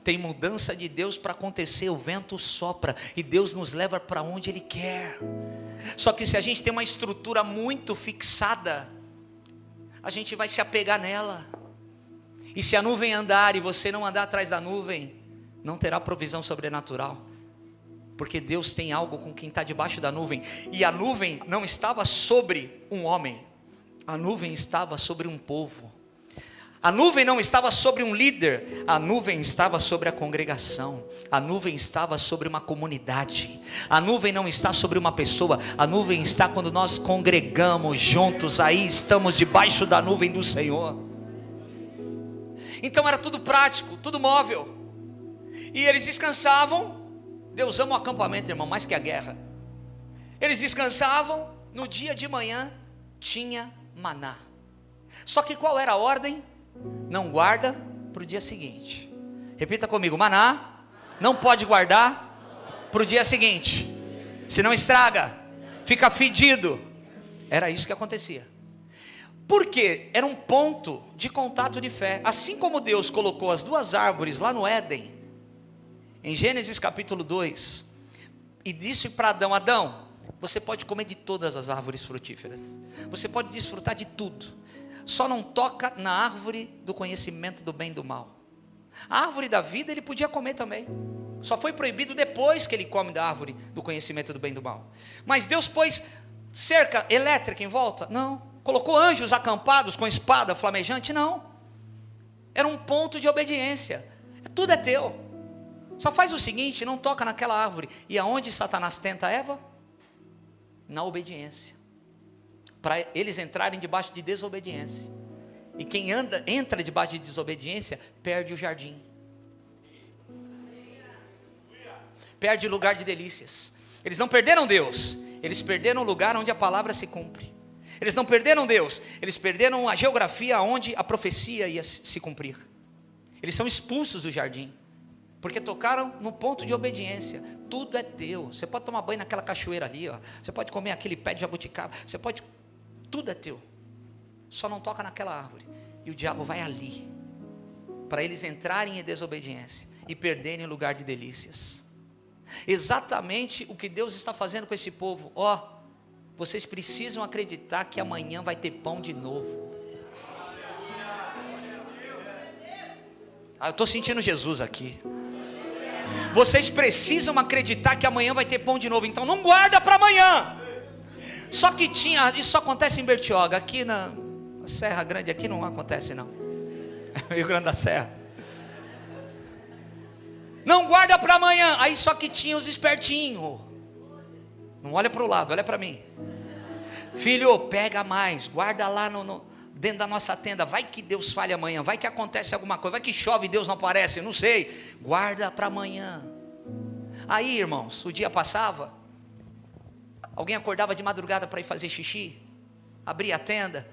Tem mudança de Deus para acontecer. O vento sopra e Deus nos leva para onde Ele quer. Só que se a gente tem uma estrutura muito fixada, a gente vai se apegar nela. E se a nuvem andar e você não andar atrás da nuvem, não terá provisão sobrenatural. Porque Deus tem algo com quem está debaixo da nuvem. E a nuvem não estava sobre um homem. A nuvem estava sobre um povo. A nuvem não estava sobre um líder. A nuvem estava sobre a congregação. A nuvem estava sobre uma comunidade. A nuvem não está sobre uma pessoa. A nuvem está quando nós congregamos juntos. Aí estamos debaixo da nuvem do Senhor. Então era tudo prático, tudo móvel. E eles descansavam. Deus ama o acampamento, irmão, mais que a guerra. Eles descansavam, no dia de manhã tinha maná. Só que qual era a ordem? Não guarda para o dia seguinte. Repita comigo, maná não pode guardar para o dia seguinte, senão estraga, fica fedido. Era isso que acontecia. Por quê? Era um ponto de contato de fé. Assim como Deus colocou as 2 árvores lá no Éden, em Gênesis capítulo 2, e disse para Adão, Adão, você pode comer de todas as árvores frutíferas, você pode desfrutar de tudo, só não toca na árvore do conhecimento do bem e do mal. A árvore da vida ele podia comer também, só foi proibido depois que ele come da árvore do conhecimento do bem e do mal. Mas Deus pôs cerca elétrica em volta? Não. Colocou anjos acampados com espada flamejante? Não. Era um ponto de obediência. Tudo é teu, só faz o seguinte, não toca naquela árvore. E aonde Satanás tenta Eva? Na obediência, para eles entrarem debaixo de desobediência. E quem entra debaixo de desobediência, perde o jardim, perde o lugar de delícias. Eles não perderam Deus, eles perderam o lugar onde a palavra se cumpre. Eles não perderam Deus, eles perderam a geografia onde a profecia ia se cumprir. Eles são expulsos do jardim, porque tocaram no ponto de obediência. Tudo é teu, você pode tomar banho naquela cachoeira ali, ó. Você pode comer aquele pé de jabuticaba, você pode, tudo é teu, só não toca naquela árvore. E o diabo vai ali, para eles entrarem em desobediência, e perderem o lugar de delícias. Exatamente o que Deus está fazendo com esse povo. Ó, vocês precisam acreditar que amanhã vai ter pão de novo. Eu estou sentindo Jesus aqui. Vocês precisam acreditar que amanhã vai ter pão de novo. Então não guarda para amanhã. Só que isso só acontece em Bertioga. Aqui na Serra Grande, aqui não acontece não. Rio Grande da Serra. Não guarda para amanhã. Aí só que tinha os espertinhos. Não olha para o lado, olha para mim. Filho, pega mais, guarda lá dentro da nossa tenda. Vai que Deus fale amanhã, vai que acontece alguma coisa, vai que chove e Deus não aparece, não sei. Guarda para amanhã. Aí, irmãos, o dia passava, alguém acordava de madrugada para ir fazer xixi, abria a tenda,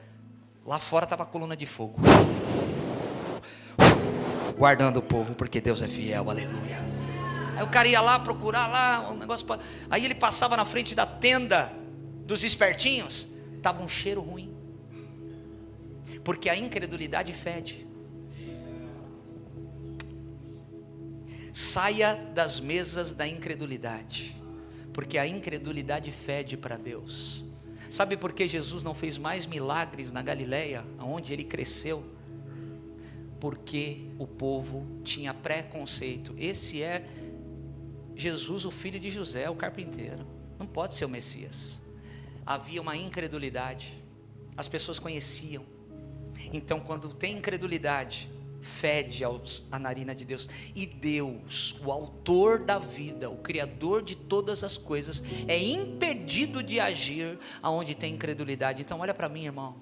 lá fora estava a coluna de fogo, guardando o povo, porque Deus é fiel, aleluia. Aí o cara ia lá procurar lá um negócio, aí ele passava na frente da tenda dos espertinhos, estava um cheiro ruim, porque a incredulidade fede. Saia das mesas da incredulidade, porque a incredulidade fede para Deus. Sabe por que Jesus não fez mais milagres na Galileia, onde ele cresceu? Porque o povo tinha preconceito. Esse é Jesus, o filho de José, o carpinteiro, não pode ser o Messias. Havia uma incredulidade, as pessoas conheciam. Então quando tem incredulidade, fede a narina de Deus. E Deus, o autor da vida, o criador de todas as coisas, é impedido de agir aonde tem incredulidade. Então olha para mim, irmão,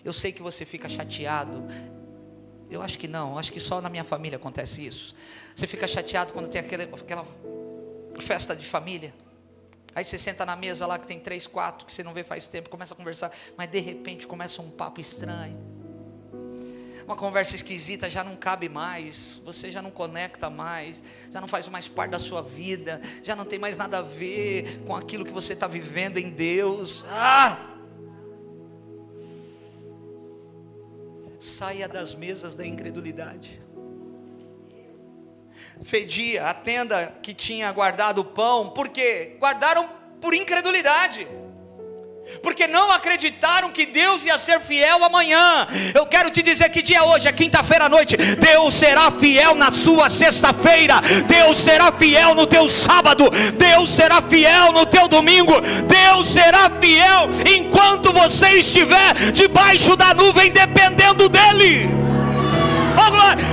eu sei que você fica chateado. Eu acho que não, acho que só na minha família acontece isso. Você fica chateado quando tem aquela festa de família. Aí você senta na mesa lá que tem 3, 4 que você não vê faz tempo, começa a conversar, mas de repente começa um papo estranho, uma conversa esquisita, já não cabe mais, você já não conecta mais, já não faz mais parte da sua vida, já não tem mais nada a ver com aquilo que você está vivendo em Deus. Saia das mesas da incredulidade. Fedia a tenda que tinha guardado o pão. Por quê? Guardaram por incredulidade, porque não acreditaram que Deus ia ser fiel amanhã. Eu quero te dizer que dia é hoje, é quinta-feira à noite. Deus será fiel na sua sexta-feira, Deus será fiel no teu sábado, Deus será fiel no teu domingo, Deus será fiel enquanto você estiver debaixo da nuvem, dependendo dEle.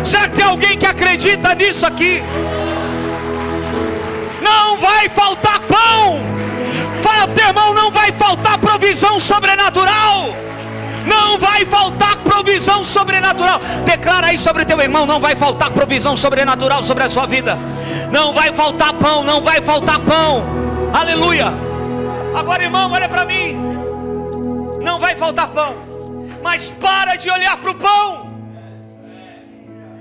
Será que tem alguém que acredita nisso aqui? Não vai faltar pão. Fala pro teu irmão, não vai faltar provisão sobrenatural. Não vai faltar provisão sobrenatural. Declara aí sobre o teu irmão, não vai faltar provisão sobrenatural sobre a sua vida. Não vai faltar pão, não vai faltar pão. Aleluia. Agora, irmão, olha para mim. Não vai faltar pão, mas para de olhar para o pão,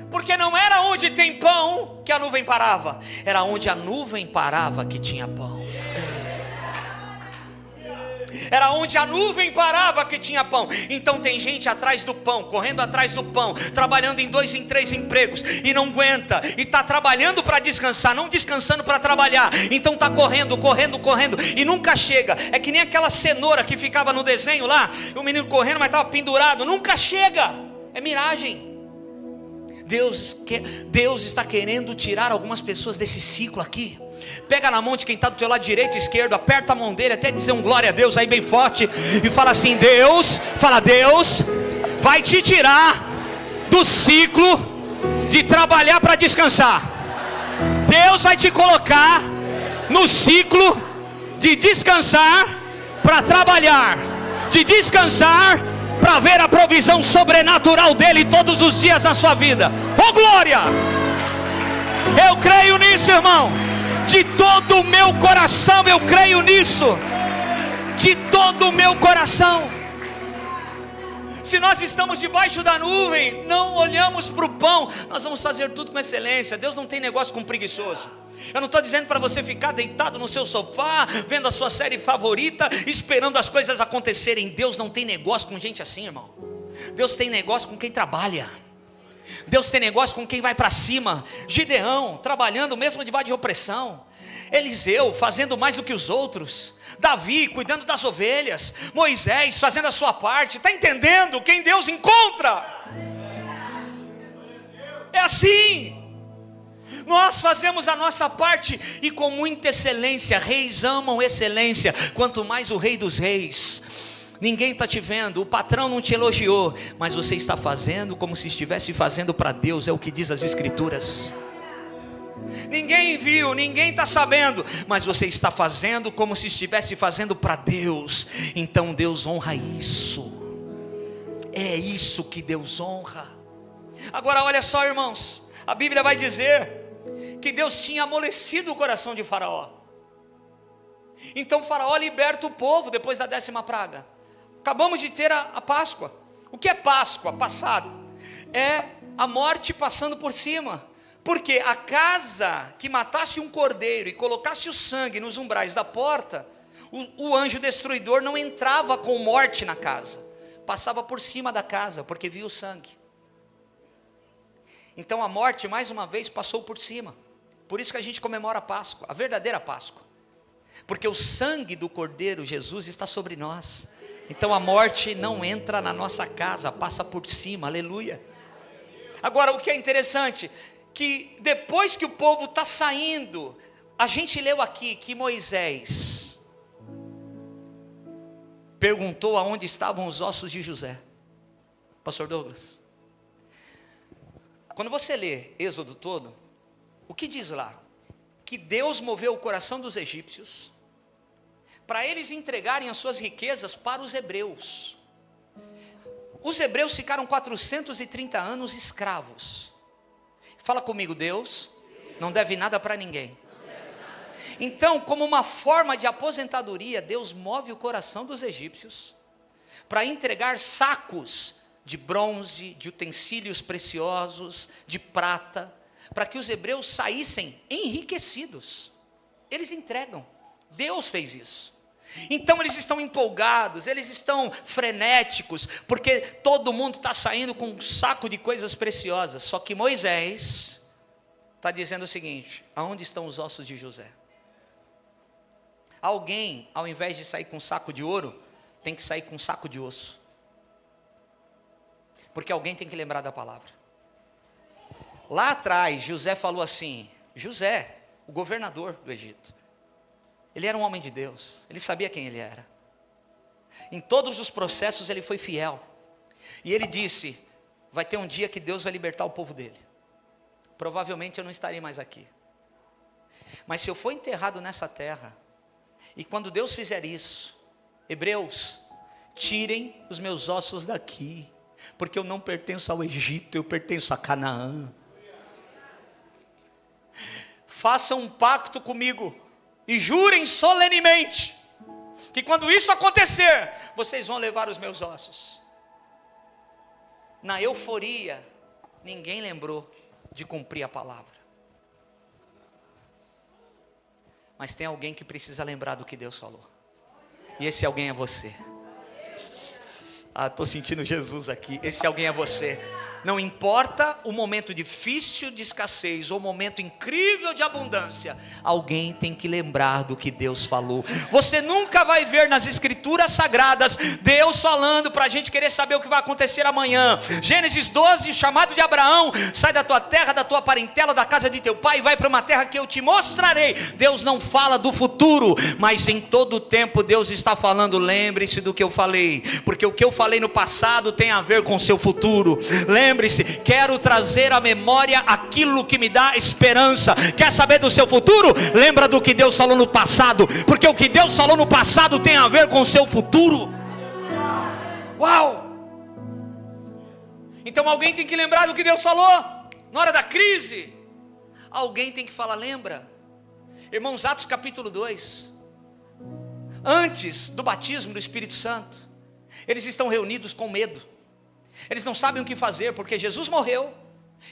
porque não era onde tem pão que a nuvem parava, era onde a nuvem parava que tinha pão. Era onde a nuvem parava que tinha pão. Então tem gente atrás do pão, correndo atrás do pão, trabalhando em 2, em 3 empregos, e não aguenta, e está trabalhando para descansar, não descansando para trabalhar. Então está correndo, e nunca chega. É que nem aquela cenoura que ficava no desenho lá, o menino correndo, mas estava pendurado, nunca chega. É miragem. Deus está querendo tirar algumas pessoas desse ciclo aqui. Pega na mão de quem está do teu lado direito e esquerdo, aperta a mão dele, até dizer um glória a Deus aí bem forte, e fala assim: Deus vai te tirar do ciclo de trabalhar para descansar. Deus vai te colocar no ciclo de descansar para trabalhar, de descansar para ver a provisão sobrenatural dele todos os dias da sua vida. Oh glória! Eu creio nisso, irmão. De todo o meu coração eu creio nisso. De todo o meu coração. Se nós estamos debaixo da nuvem, não olhamos para o pão, nós vamos fazer tudo com excelência. Deus não tem negócio com preguiçoso. Eu não estou dizendo para você ficar deitado no seu sofá, vendo a sua série favorita, esperando as coisas acontecerem. Deus não tem negócio com gente assim, irmão. Deus tem negócio com quem trabalha. Deus tem negócio com quem vai para cima. Gideão trabalhando mesmo debaixo de opressão. Eliseu fazendo mais do que os outros. Davi cuidando das ovelhas. Moisés fazendo a sua parte. Está entendendo quem Deus encontra? É assim. Nós fazemos a nossa parte e com muita excelência. Reis amam excelência, quanto mais o Rei dos Reis. Ninguém está te vendo, o patrão não te elogiou, mas você está fazendo como se estivesse fazendo para Deus, é o que diz as Escrituras. Ninguém viu, ninguém está sabendo, mas você está fazendo como se estivesse fazendo para Deus. Então Deus honra isso. É isso que Deus honra. Agora olha só, irmãos, a Bíblia vai dizer que Deus tinha amolecido o coração de Faraó. Então Faraó liberta o povo depois da 10ª praga. Acabamos de ter a Páscoa. O que é Páscoa? Passado. É a morte passando por cima. Porque a casa que matasse um cordeiro e colocasse o sangue nos umbrais da porta, o anjo destruidor não entrava com morte na casa. Passava por cima da casa, porque via o sangue. Então a morte mais uma vez passou por cima. Por isso que a gente comemora a Páscoa, a verdadeira Páscoa. Porque o sangue do Cordeiro Jesus está sobre nós. Então a morte não entra na nossa casa, passa por cima, aleluia. Agora o que é interessante, que depois que o povo está saindo, a gente leu aqui que Moisés perguntou aonde estavam os ossos de José. Pastor Douglas, quando você lê Êxodo todo, o que diz lá? Que Deus moveu o coração dos egípcios para eles entregarem as suas riquezas para os hebreus. Os hebreus ficaram 430 anos escravos. Fala comigo, Deus não deve nada para ninguém. Então, como uma forma de aposentadoria, Deus move o coração dos egípcios para entregar sacos de bronze, de utensílios preciosos, de prata, para que os hebreus saíssem enriquecidos. Eles entregam. Deus fez isso. Então eles estão empolgados, eles estão frenéticos, porque todo mundo está saindo com um saco de coisas preciosas. Só que Moisés está dizendo o seguinte: aonde estão os ossos de José? Alguém, ao invés de sair com um saco de ouro, tem que sair com um saco de osso. Porque alguém tem que lembrar da palavra. Lá atrás, José falou assim, José, o governador do Egito, ele era um homem de Deus, ele sabia quem ele era. Em todos os processos ele foi fiel. E ele disse, vai ter um dia que Deus vai libertar o povo dele. Provavelmente eu não estarei mais aqui. Mas se eu for enterrado nessa terra, e quando Deus fizer isso, hebreus, tirem os meus ossos daqui, porque eu não pertenço ao Egito, eu pertenço a Canaã. Façam um pacto comigo e jurem solenemente que quando isso acontecer, vocês vão levar os meus ossos. Na euforia, ninguém lembrou de cumprir a palavra. Mas tem alguém que precisa lembrar do que Deus falou. E esse alguém é você. Estou sentindo Jesus aqui. Esse alguém é você. Não importa o momento difícil de escassez ou o momento incrível de abundância, alguém tem que lembrar do que Deus falou. Você nunca vai ver nas escrituras sagradas Deus falando para a gente querer saber o que vai acontecer amanhã. Gênesis 12, o chamado de Abraão: sai da tua terra, da tua parentela, da casa de teu pai, e vai para uma terra que eu te mostrarei. Deus não fala do futuro, mas em todo o tempo Deus está falando: lembre-se do que eu falei, porque o que eu falei no passado tem a ver com o seu futuro. Lembre-se, quero trazer à memória aquilo que me dá esperança. Quer saber do seu futuro? Lembra do que Deus falou no passado, porque o que Deus falou no passado tem a ver com o seu futuro. Uau! Então alguém tem que lembrar do que Deus falou na hora da crise. Alguém tem que falar: lembra. Irmãos, Atos capítulo 2, antes do batismo do Espírito Santo, eles estão reunidos com medo. Eles não sabem o que fazer, porque Jesus morreu,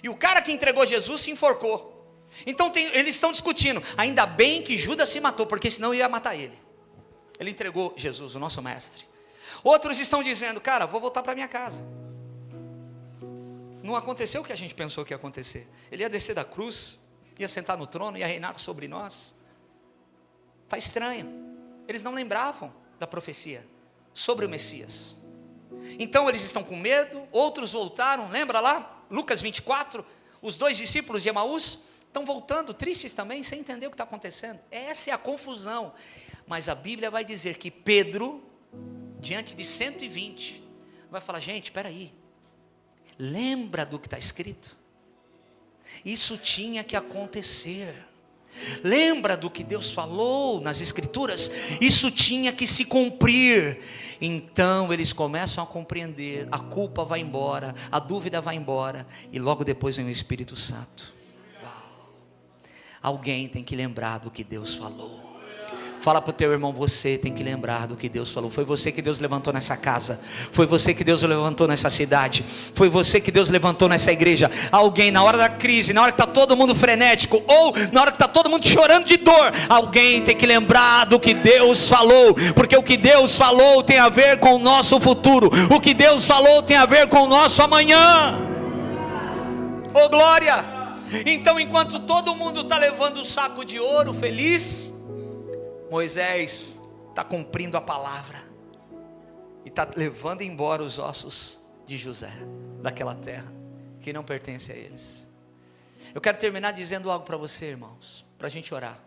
e o cara que entregou Jesus se enforcou. Então eles estão discutindo: ainda bem que Judas se matou, porque senão ia matar ele. Ele entregou Jesus, o nosso mestre. Outros estão dizendo: cara, vou voltar para minha casa. Não aconteceu o que a gente pensou que ia acontecer. Ele ia descer da cruz, ia sentar no trono, ia reinar sobre nós. Está estranho. Eles não lembravam da profecia sobre o Messias. Então eles estão com medo. Outros voltaram, lembra lá, Lucas 24, os 2 discípulos de Emaús estão voltando tristes também, sem entender o que está acontecendo. Essa é a confusão. Mas a Bíblia vai dizer que Pedro, diante de 120, vai falar: gente, espera aí, lembra do que está escrito? Isso tinha que acontecer. Lembra do que Deus falou nas escrituras? Isso tinha que se cumprir. Então eles começam a compreender. A culpa vai embora, a dúvida vai embora, e logo depois vem o Espírito Santo. Uau. Alguém tem que lembrar do que Deus falou. Fala para o teu irmão: você tem que lembrar do que Deus falou. Foi você que Deus levantou nessa casa, foi você que Deus levantou nessa cidade, foi você que Deus levantou nessa igreja. Alguém, na hora da crise, na hora que está todo mundo frenético, ou na hora que está todo mundo chorando de dor, alguém tem que lembrar do que Deus falou, porque o que Deus falou tem a ver com o nosso futuro. O que Deus falou tem a ver com o nosso amanhã. Oh glória! Então enquanto todo mundo está levando o saco de ouro feliz, Moisés está cumprindo a palavra e está levando embora os ossos de José daquela terra que não pertence a eles. Eu quero terminar dizendo algo para você, irmãos, para a gente orar.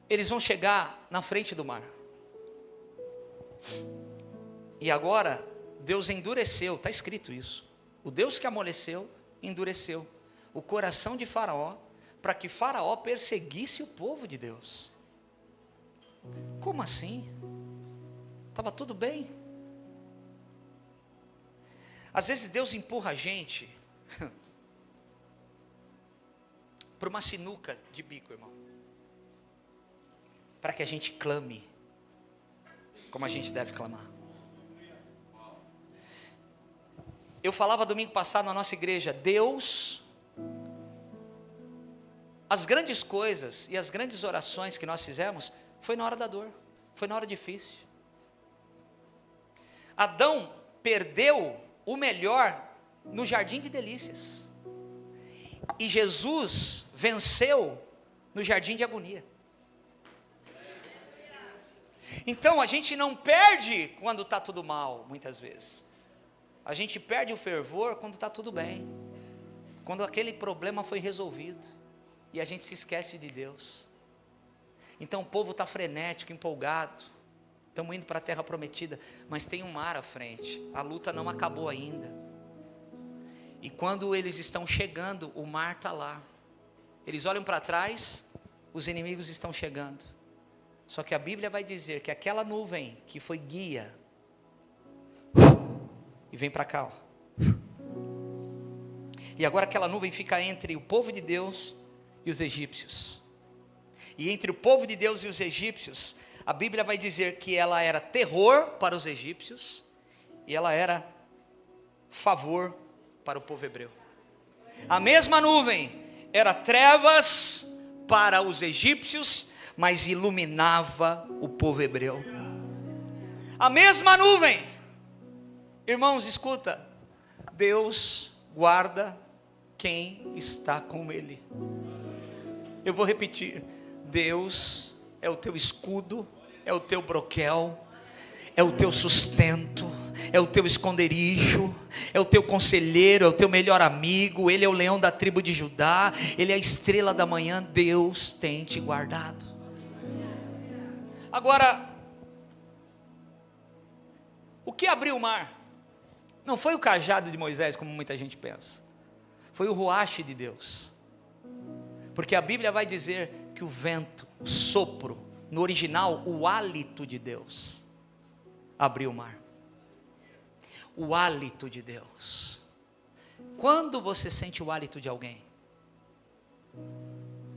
Eles vão chegar na frente do mar, e agora Deus endureceu, está escrito isso, o Deus que amoleceu endureceu o coração de Faraó, para que Faraó perseguisse o povo de Deus. Como assim? Estava tudo bem? Às vezes Deus empurra a gente para uma sinuca de bico, irmão, para que a gente clame como a gente deve clamar. Eu falava domingo passado na nossa igreja: Deus, as grandes coisas e as grandes orações que nós fizemos foi na hora da dor, foi na hora difícil. Adão perdeu o melhor no jardim de delícias, e Jesus venceu no jardim de agonia. Então a gente não perde quando está tudo mal, muitas vezes. A gente perde o fervor quando está tudo bem, quando aquele problema foi resolvido, e a gente se esquece de Deus. Então o povo está frenético, empolgado. Estamos indo para a terra prometida, mas tem um mar à frente. A luta não acabou ainda. E quando eles estão chegando, o mar está lá. Eles olham para trás, os inimigos estão chegando. Só que a Bíblia vai dizer que aquela nuvem que foi guia, e vem para cá, ó. E agora aquela nuvem fica entre o povo de Deus e os egípcios. E entre o povo de Deus e os egípcios, a Bíblia vai dizer que ela era terror para os egípcios, e ela era favor para o povo hebreu. A mesma nuvem era trevas para os egípcios, mas iluminava o povo hebreu. A mesma nuvem, irmãos, escuta, Deus guarda quem está com Ele. Eu vou repetir, Deus é o teu escudo, é o teu broquel, é o teu sustento, é o teu esconderijo, é o teu conselheiro, é o teu melhor amigo. Ele é o leão da tribo de Judá, Ele é a estrela da manhã. Deus tem te guardado. Agora, o que abriu o mar? Não foi o cajado de Moisés, como muita gente pensa, foi o ruache de Deus, porque a Bíblia vai dizer que o vento, o sopro, no original, o hálito de Deus, abriu o mar. O hálito de Deus. Quando você sente o hálito de alguém?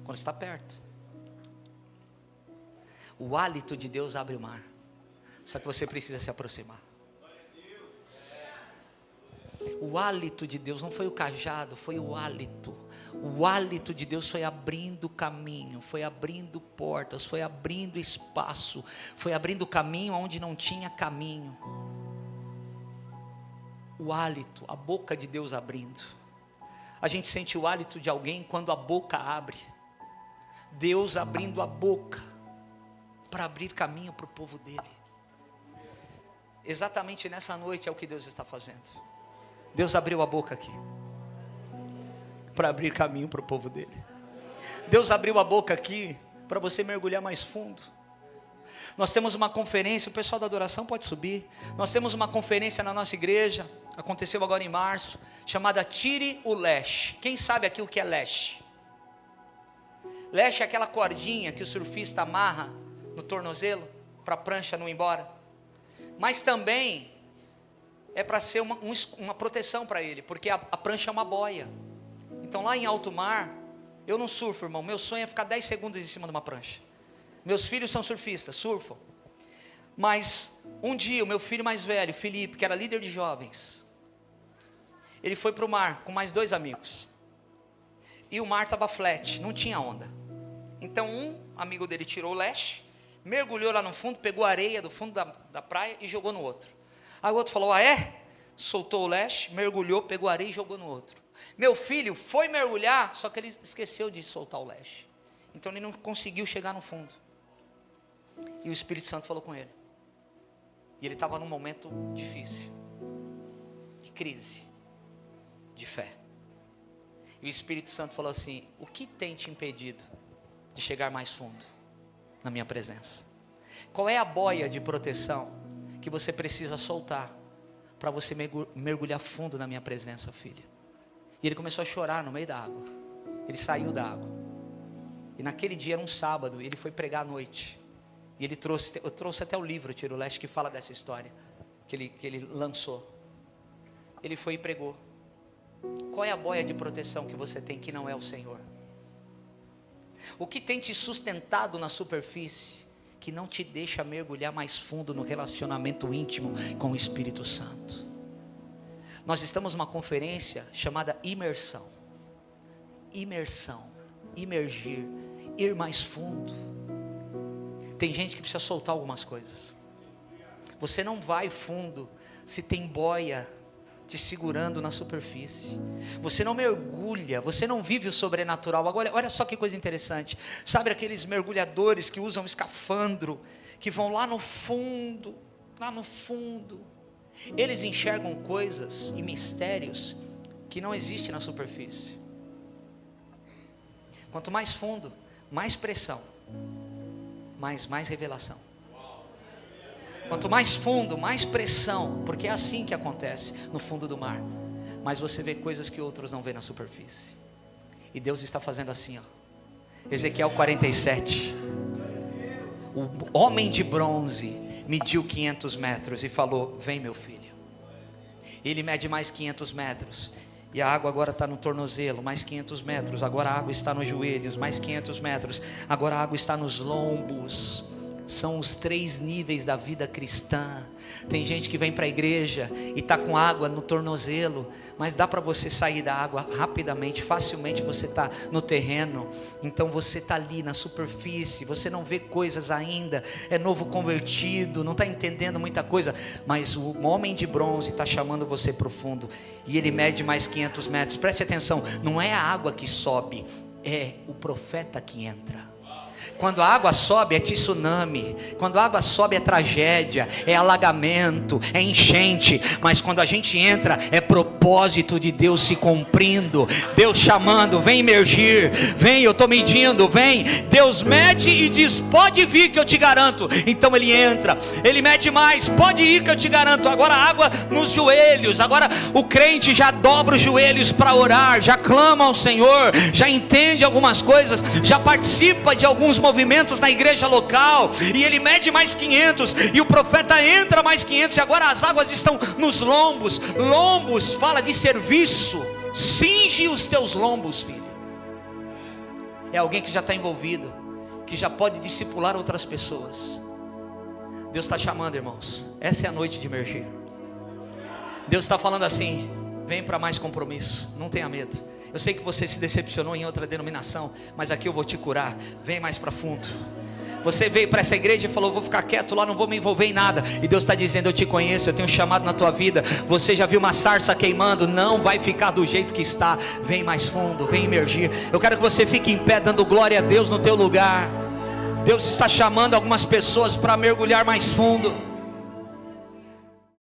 Quando está perto. O hálito de Deus abre o mar, só que você precisa se aproximar. O hálito de Deus não foi o cajado, foi o hálito. O hálito de Deus foi abrindo caminho, foi abrindo portas, foi abrindo espaço, foi abrindo caminho onde não tinha caminho. O hálito, a boca de Deus abrindo. A gente sente o hálito de alguém quando a boca abre. Deus abrindo a boca para abrir caminho para o povo dele. Exatamente nessa noite é o que Deus está fazendo. Deus abriu a boca aqui para abrir caminho para o povo dele. Deus abriu a boca aqui para você mergulhar mais fundo. Nós temos uma conferência, o pessoal da adoração pode subir. Nós temos uma conferência na nossa igreja, aconteceu agora em março, chamada Tire o Lesh. Quem sabe aqui o que é lesh? Lesh é aquela cordinha que o surfista amarra no tornozelo para a prancha não ir embora. Mas também é para ser uma proteção para ele, porque a prancha é uma boia. Então lá em alto mar, eu não surfo, irmão, meu sonho é ficar 10 segundos em cima de uma prancha. Meus filhos são surfistas, surfam. Mas um dia o meu filho mais velho, Felipe, que era líder de jovens, ele foi para o mar com mais 2 amigos. E o mar estava flat, não tinha onda. Então um amigo dele tirou o lesh, mergulhou lá no fundo, pegou a areia do fundo da praia e jogou no outro. Aí o outro falou, ah é? Soltou o lesh, mergulhou, pegou a areia e jogou no outro. Meu filho foi mergulhar, só que ele esqueceu de soltar o lesh. Então ele não conseguiu chegar no fundo. E o Espírito Santo falou com ele. E ele estava num momento difícil, de crise, de fé. E o Espírito Santo falou assim, o que tem te impedido de chegar mais fundo na minha presença? Qual é a boia de proteção que você precisa soltar para você mergulhar fundo na minha presença, filha? E ele começou a chorar no meio da água. Ele saiu da água. E naquele dia era um sábado, ele foi pregar à noite. E eu trouxe até o livro, Tire o Lesh, que fala dessa história que ele lançou. Ele foi e pregou. Qual é a boia de proteção que você tem que não é o Senhor? O que tem te sustentado na superfície, que não te deixa mergulhar mais fundo no relacionamento íntimo com o Espírito Santo? Nós estamos numa conferência chamada imersão. Imersão, imergir, ir mais fundo. Tem gente que precisa soltar algumas coisas. Você não vai fundo se tem boia te segurando na superfície. Você não mergulha, você não vive o sobrenatural. Agora, olha só que coisa interessante. Sabe aqueles mergulhadores que usam escafandro, que vão lá no fundo, eles enxergam coisas e mistérios que não existem na superfície. Quanto mais fundo, mais pressão, mais revelação. Quanto mais fundo, mais pressão, porque é assim que acontece no fundo do mar. Mas você vê coisas que outros não vê na superfície. E Deus está fazendo assim, ó. Ezequiel 47. O homem de bronze mediu 500 metros e falou, vem meu filho. Ele mede mais 500 metros. E a água agora está no tornozelo, mais 500 metros. Agora a água está nos joelhos, mais 500 metros. Agora a água está nos lombos. São os 3 níveis da vida cristã. Tem gente que vem para a igreja e está com água no tornozelo, mas dá para você sair da água rapidamente, facilmente. Você está no terreno, então você está ali na superfície, você não vê coisas ainda, é novo convertido, não está entendendo muita coisa, mas o homem de bronze está chamando você para o fundo, e ele mede mais 500 metros, preste atenção, não é a água que sobe, é o profeta que entra. Quando a água sobe é tsunami, quando a água sobe é tragédia, é alagamento, é enchente. Mas quando a gente entra, é propósito de Deus se cumprindo, Deus chamando, vem emergir, vem, eu estou medindo, vem. Deus mede e diz, pode vir que eu te garanto. Então ele entra, ele mede mais, pode ir que eu te garanto. Agora a água nos joelhos, agora o crente já dobra os joelhos para orar, já clama ao Senhor, já entende algumas coisas, já participa de alguns movimentos na igreja local, e ele mede mais 500, e o profeta entra mais 500, e agora as águas estão nos lombos. Lombos fala de serviço. Cinge os teus lombos, filho. É alguém que já está envolvido, que já pode discipular outras pessoas. Deus está chamando, irmãos. Essa é a noite de emergir. Deus está falando assim, vem para mais compromisso, não tenha medo. Eu sei que você se decepcionou em outra denominação, mas aqui eu vou te curar. Vem mais para fundo. Você veio para essa igreja e falou, vou ficar quieto lá, não vou me envolver em nada. E Deus está dizendo, eu te conheço, eu tenho um chamado na tua vida. Você já viu uma sarça queimando? Não vai ficar do jeito que está. Vem mais fundo, vem emergir. Eu quero que você fique em pé, dando glória a Deus no teu lugar. Deus está chamando algumas pessoas para mergulhar mais fundo.